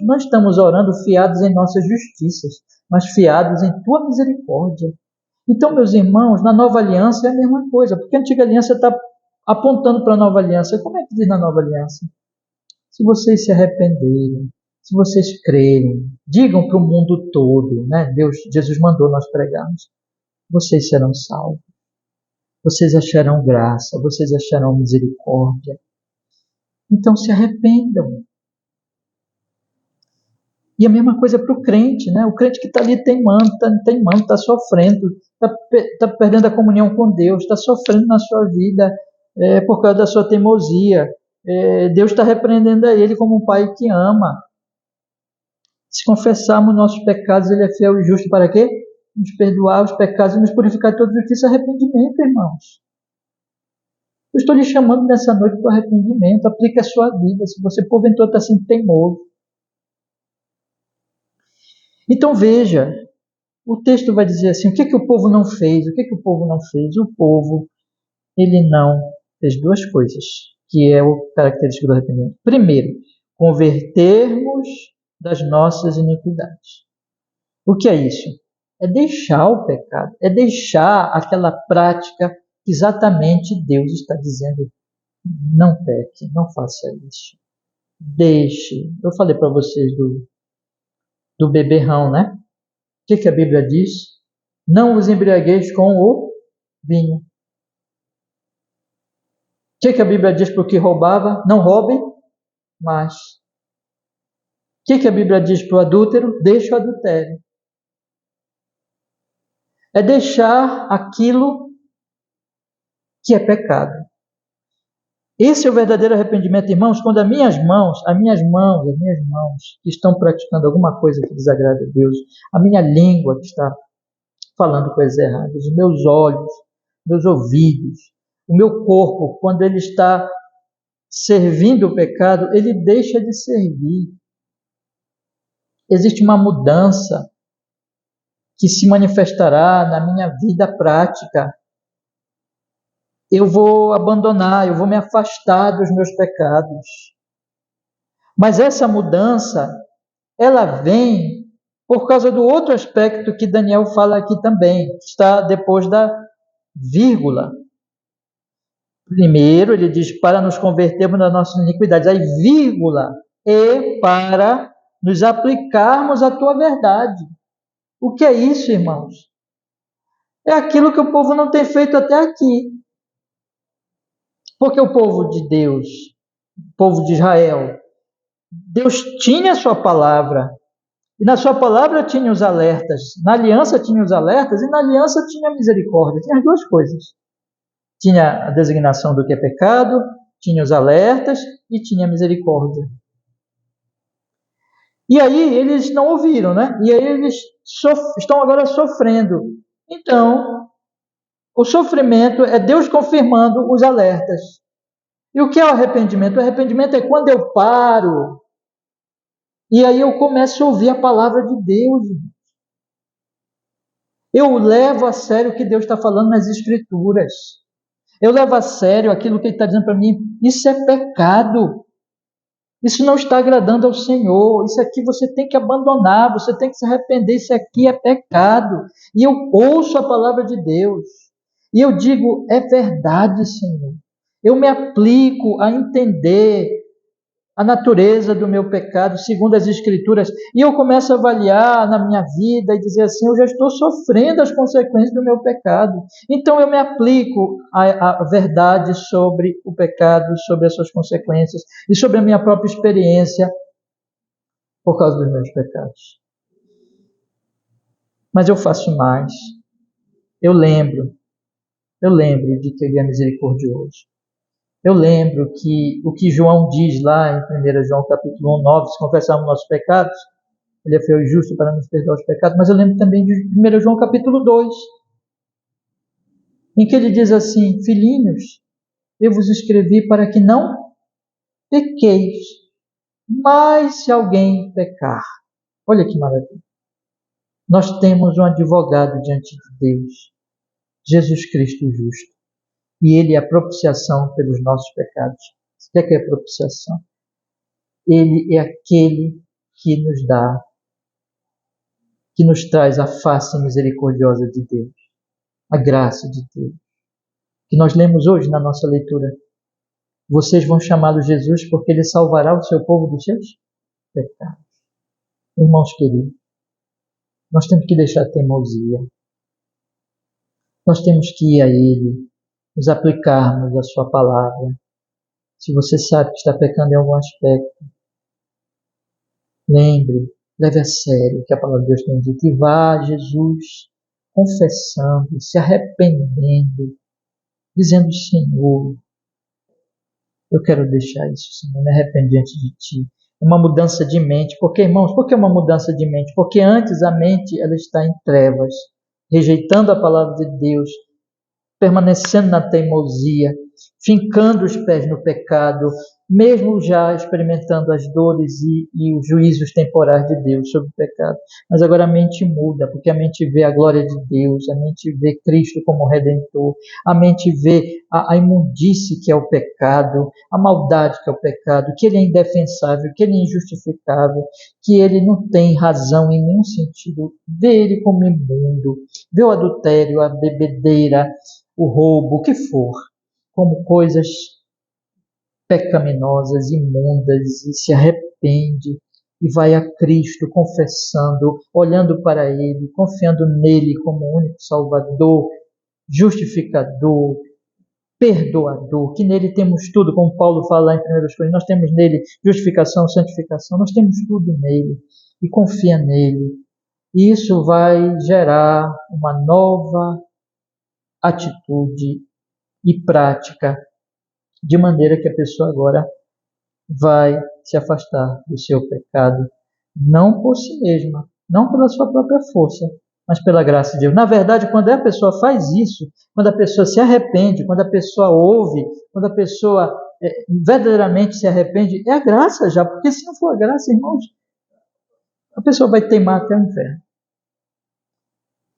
não estamos orando fiados em nossas justiças, mas fiados em tua misericórdia. Então, meus irmãos, na nova aliança é a mesma coisa, porque a antiga aliança está apontando para a nova aliança. Como é que diz na nova aliança? Se vocês se arrependerem, se vocês crerem, digam para o mundo todo, né? Jesus mandou nós pregarmos, vocês serão salvos. Vocês acharão graça, vocês acharão misericórdia. Então se arrependam. E a mesma coisa para o crente, né? O crente que está ali teimando, está sofrendo, está perdendo a comunhão com Deus, está sofrendo na sua vida por causa da sua teimosia. Deus está repreendendo a ele como um pai que ama. Se confessarmos nossos pecados, ele é fiel e justo para quê? Nos perdoar os pecados e nos purificar de toda justiça. Arrependimento, irmãos. Eu estou lhe chamando nessa noite para o arrependimento. Aplique a sua vida. Se você porventura está sendo teimoso. Então veja, o texto vai dizer assim, o que o povo não fez? O que o povo não fez? O povo, ele não fez duas coisas, que é o característico do arrependimento. Primeiro, convertermos das nossas iniquidades. O que é isso? É deixar o pecado, é deixar aquela prática que exatamente Deus está dizendo, não peque, não faça isso. Deixe. Eu falei para vocês do beberrão, né? O que a Bíblia diz? Não vos embriagueis com o vinho. O que a Bíblia diz para o que roubava? Não roube mais. O que a Bíblia diz para o adúltero? Deixa o adultério. É deixar aquilo que é pecado. Esse é o verdadeiro arrependimento, irmãos, quando as minhas mãos que estão praticando alguma coisa que desagrada a Deus, a minha língua que está falando coisas erradas, os meus olhos, meus ouvidos, o meu corpo, quando ele está servindo o pecado, ele deixa de servir. Existe uma mudança que se manifestará na minha vida prática. Eu vou abandonar, eu vou me afastar dos meus pecados. Mas essa mudança, ela vem por causa do outro aspecto que Daniel fala aqui também, que está depois da vírgula. Primeiro, ele diz, para nos convertermos das nossas iniquidades. Aí, vírgula, e para nos aplicarmos à tua verdade. O que é isso, irmãos? É aquilo que o povo não tem feito até aqui. Porque o povo de Deus, o povo de Israel, Deus tinha a sua palavra, e na sua palavra tinha os alertas, na aliança tinha os alertas, e na aliança tinha a misericórdia, tinha as duas coisas. Tinha a designação do que é pecado, tinha os alertas e tinha a misericórdia. E aí eles não ouviram, né? E aí eles estão agora sofrendo. Então, o sofrimento é Deus confirmando os alertas. E o que é o arrependimento? O arrependimento é quando eu paro e aí eu começo a ouvir a palavra de Deus. Eu levo a sério o que Deus está falando nas Escrituras. Eu levo a sério aquilo que Ele está dizendo para mim. Isso é pecado. Isso não está agradando ao Senhor. Isso aqui você tem que abandonar. Você tem que se arrepender. Isso aqui é pecado. E eu ouço a palavra de Deus. E eu digo, é verdade, Senhor. Eu me aplico a entender a natureza do meu pecado segundo as Escrituras, e eu começo a avaliar na minha vida e dizer assim, eu já estou sofrendo as consequências do meu pecado, então eu me aplico à verdade sobre o pecado, sobre as suas consequências e sobre a minha própria experiência por causa dos meus pecados. Mas eu faço mais, eu lembro de que Ele é misericordioso. Eu lembro que o que João diz lá em 1 João capítulo 1, 9, se confessarmos nossos pecados, Ele é fiel e justo para nos perdoar os pecados, mas eu lembro também de 1 João capítulo 2, em que ele diz assim, filhinhos, eu vos escrevi para que não pequeis, mas se alguém pecar, olha que maravilha, nós temos um advogado diante de Deus, Jesus Cristo justo. E Ele é a propiciação pelos nossos pecados. O que é propiciação? Ele é aquele que nos dá, que nos traz a face misericordiosa de Deus, a graça de Deus. Que nós lemos hoje na nossa leitura. Vocês vão chamá-lo Jesus porque Ele salvará o seu povo dos seus pecados. Irmãos queridos, nós temos que deixar a teimosia. Nós temos que ir a Ele, nos aplicarmos a sua palavra. Se você sabe que está pecando em algum aspecto, lembre, leve a sério o que a palavra de Deus tem dito e vá a Jesus confessando, se arrependendo, dizendo, Senhor, Eu quero deixar isso, Senhor, me arrependo diante de Ti. Uma mudança de mente. Porque, irmãos, por que uma mudança de mente? Porque antes a mente ela está em trevas, rejeitando a palavra de Deus, permanecendo na teimosia, fincando os pés no pecado, mesmo já experimentando as dores e os juízos temporais de Deus sobre o pecado. Mas agora a mente muda, porque a mente vê a glória de Deus, a mente vê Cristo como Redentor, a mente vê a imundície que é o pecado, a maldade que é o pecado, que ele é indefensável, que ele é injustificável, que ele não tem razão em nenhum sentido. Vê ele como imundo, vê o adultério, a bebedeira, o roubo, o que for, como coisas pecaminosas, imundas, e se arrepende e vai a Cristo confessando, olhando para Ele, confiando nele como único Salvador, justificador, perdoador, que nele temos tudo, como Paulo fala lá em 1 Coríntios, nós temos nele justificação, santificação, nós temos tudo nele, e confia nele. E isso vai gerar uma nova atitude e prática, de maneira que a pessoa agora vai se afastar do seu pecado, não por si mesma, não pela sua própria força, mas pela graça de Deus. Na verdade, quando a pessoa faz isso, quando a pessoa se arrepende, quando a pessoa ouve, quando a pessoa verdadeiramente se arrepende, é a graça já, porque se não for a graça, irmãos, a pessoa vai teimar até o inferno.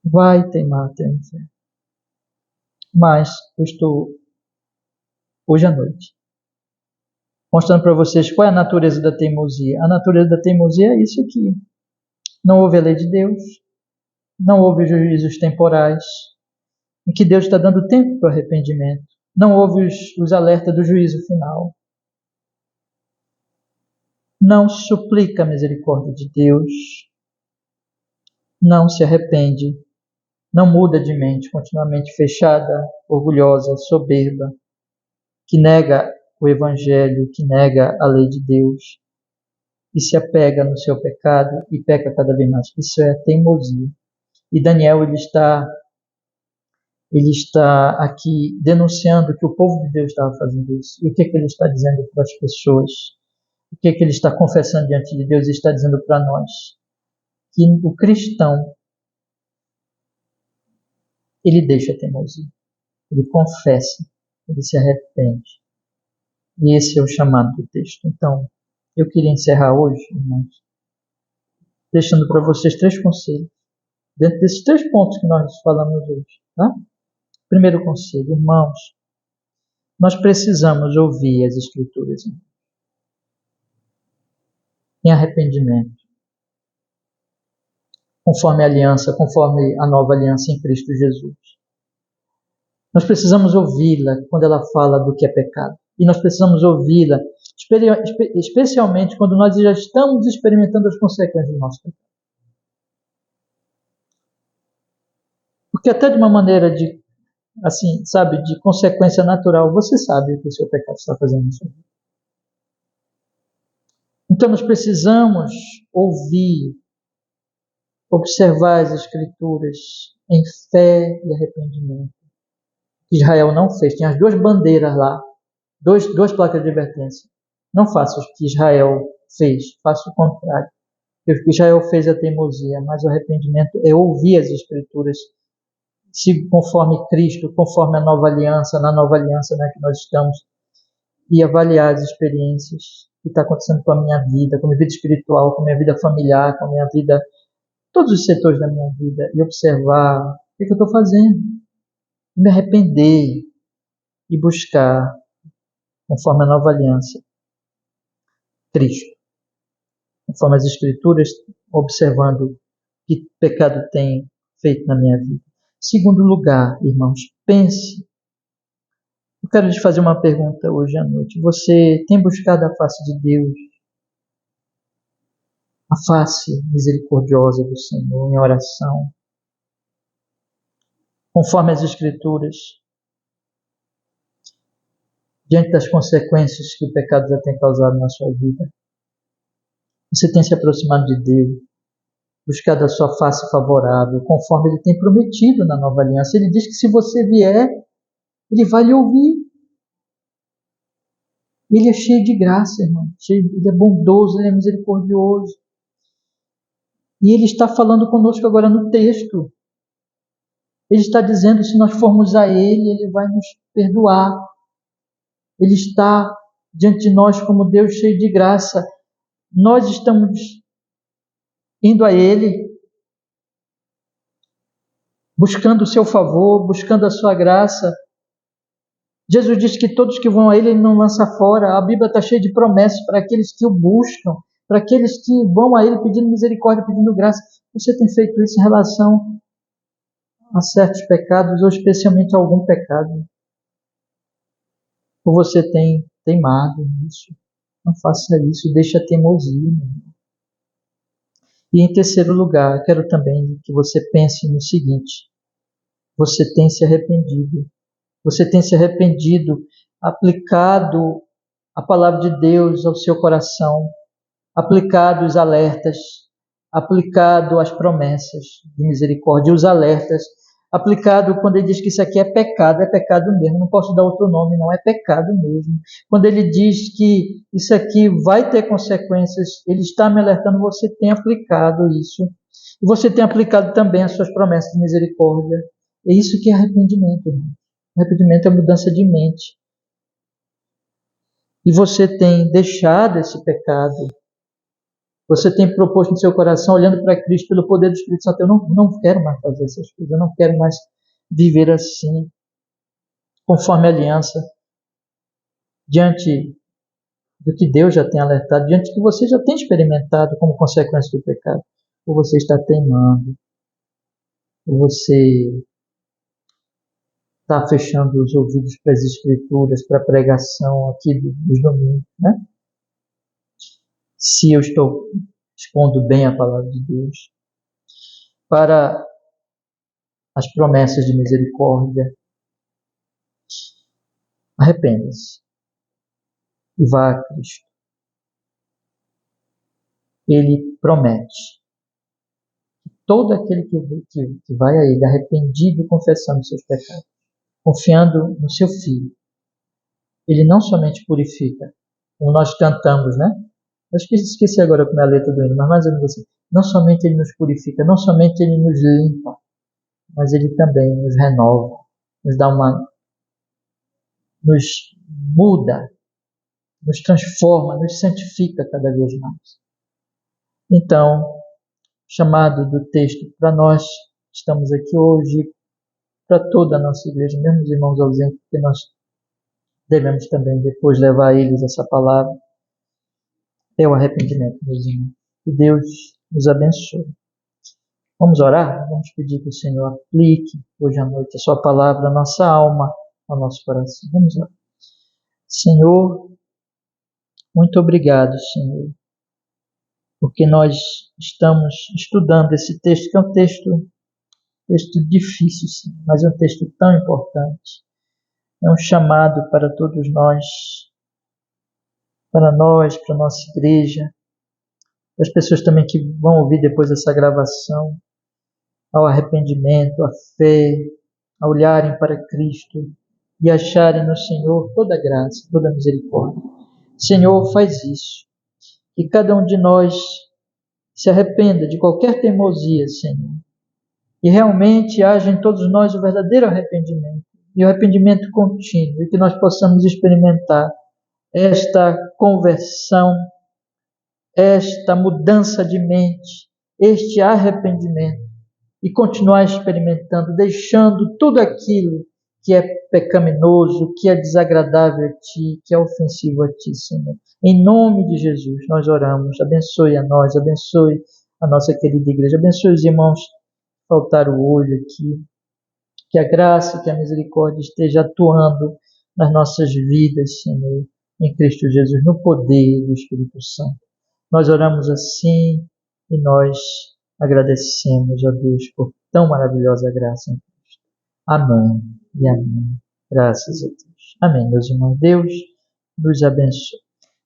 Vai teimar até o inferno. Mas eu estou, hoje à noite, mostrando para vocês qual é a natureza da teimosia. A natureza da teimosia é isso aqui. Não houve a lei de Deus, não houve juízos temporais, em que Deus está dando tempo para o arrependimento. Não houve os alertas do juízo final. Não suplica a misericórdia de Deus. Não se arrepende. Não muda de mente, continuamente fechada, orgulhosa, soberba, que nega o Evangelho, que nega a lei de Deus e se apega no seu pecado e peca cada vez mais. Isso é teimosia. E Daniel ele está aqui denunciando que o povo de Deus estava fazendo isso. E o que ele está dizendo para as pessoas? O que ele está confessando diante de Deus e está dizendo para nós? Que o cristão, ele deixa a teimosia. Ele confessa, ele se arrepende. E esse é o chamado do texto. Então, eu queria encerrar hoje, irmãos, deixando para vocês 3 conselhos, dentro desses 3 pontos que nós falamos hoje. Tá? Primeiro conselho, irmãos, nós precisamos ouvir as Escrituras em arrependimento, conforme a aliança, conforme a nova aliança em Cristo Jesus. Nós precisamos ouvi-la quando ela fala do que é pecado. E nós precisamos ouvi-la, especialmente quando nós já estamos experimentando as consequências do nosso pecado. Porque até de uma maneira de, assim, sabe, de consequência natural, você sabe o que o seu pecado está fazendo na sua vida. Então nós precisamos ouvir, observar as Escrituras em fé e arrependimento. Israel não fez, tinha as 2 bandeiras lá, duas placas de advertência. Não faça o que Israel fez, faça o contrário. O que Israel fez é teimosia, mas o arrependimento é ouvir as Escrituras, se conforme Cristo, conforme a nova aliança, na nova aliança que nós estamos, e avaliar as experiências que está acontecendo com a minha vida, com a minha vida espiritual, com a minha vida familiar, com a minha vida, todos os setores da minha vida, e observar o que eu estou fazendo, me arrepender e buscar, conforme a nova aliança, Cristo, conforme as Escrituras, observando que pecado tem feito na minha vida. Segundo lugar, irmãos, pense. Eu quero lhes fazer uma pergunta hoje à noite. Você tem buscado a face de Deus, a face misericordiosa do Senhor em oração, conforme as Escrituras, diante das consequências que o pecado já tem causado na sua vida? Você tem se aproximado de Deus, buscado a sua face favorável, conforme Ele tem prometido na nova aliança. Ele diz que se você vier, Ele vai lhe ouvir. Ele é cheio de graça, irmão. Ele é bondoso, ele é misericordioso. E ele está falando conosco agora no texto. Ele está dizendo que se nós formos a ele vai nos perdoar. Ele está diante de nós como Deus cheio de graça. Nós estamos indo a ele, buscando o seu favor, buscando a sua graça. Jesus disse que todos que vão a ele não lança fora. A Bíblia está cheia de promessas para aqueles que o buscam, para aqueles que vão a ele pedindo misericórdia, pedindo graça. Você tem feito isso em relação a certos pecados, ou especialmente a algum pecado? Ou você tem teimado nisso? Não faça isso, deixa a teimosia. E em terceiro lugar, quero também que você pense no seguinte: você tem se arrependido. Você tem se arrependido, aplicado a palavra de Deus ao seu coração, aplicado os alertas, aplicado as promessas de misericórdia, os alertas, aplicado quando ele diz que isso aqui é pecado mesmo, não posso dar outro nome, não, é pecado mesmo. Quando ele diz que isso aqui vai ter consequências, ele está me alertando, você tem aplicado isso. E você tem aplicado também as suas promessas de misericórdia. É isso que é arrependimento, irmão. Arrependimento é mudança de mente. E você tem deixado esse pecado. Você tem proposto no seu coração, olhando para Cristo pelo poder do Espírito Santo: eu não quero mais fazer essas coisas, eu não quero mais viver assim, conforme a aliança, diante do que Deus já tem alertado, diante do que você já tem experimentado como consequência do pecado. Ou você está teimando, ou você está fechando os ouvidos para as Escrituras, para a pregação aqui dos domingos, né? Se eu estou expondo bem a palavra de Deus, para as promessas de misericórdia, arrependa-se e vá a Cristo. Ele promete que todo aquele que vai a Ele arrependido, confessando seus pecados, confiando no seu Filho, Ele não somente purifica, como nós cantamos, né? Eu esqueci agora como é a letra do hino, mas mais ou menos assim. Não somente Ele nos purifica, não somente Ele nos limpa, mas Ele também nos renova, nos muda, nos transforma, nos santifica cada vez mais. Então, chamado do texto para nós, estamos aqui hoje, para toda a nossa igreja, mesmo os irmãos ausentes, que nós devemos também depois levar a eles essa palavra, é o arrependimento, meus irmãos. Que Deus nos abençoe. Vamos orar? Vamos pedir que o Senhor aplique hoje à noite a sua palavra à nossa alma, ao nosso coração. Vamos lá. Senhor, muito obrigado, Senhor, porque nós estamos estudando esse texto, que é um texto difícil, sim, mas é um texto tão importante. É um chamado para todos nós, para a nossa igreja, para as pessoas também que vão ouvir depois essa gravação, ao arrependimento, à fé, a olharem para Cristo e acharem no Senhor toda a graça, toda a misericórdia. Senhor, faz isso. Que cada um de nós se arrependa de qualquer teimosia, Senhor. E realmente haja em todos nós o verdadeiro arrependimento. E o arrependimento contínuo. E que nós possamos experimentar esta conversão, esta mudança de mente, este arrependimento. E continuar experimentando, deixando tudo aquilo que é pecaminoso, que é desagradável a Ti, que é ofensivo a Ti, Senhor. Em nome de Jesus, nós oramos. Abençoe a nós, abençoe a nossa querida igreja, abençoe os irmãos que faltaram hoje aqui. Que a graça, que a misericórdia esteja atuando nas nossas vidas, Senhor, em Cristo Jesus, no poder do Espírito Santo. Nós oramos assim e nós agradecemos a Deus por tão maravilhosa graça em Cristo. Amém e amém. Graças a Deus. Amém, meus irmãos. Deus nos abençoe.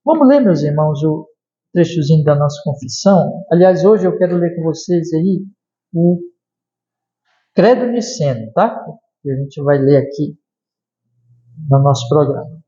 Vamos ler, meus irmãos, o trechozinho da nossa confissão. Aliás, hoje eu quero ler com vocês aí o Credo Niceno, tá? Que a gente vai ler aqui no nosso programa.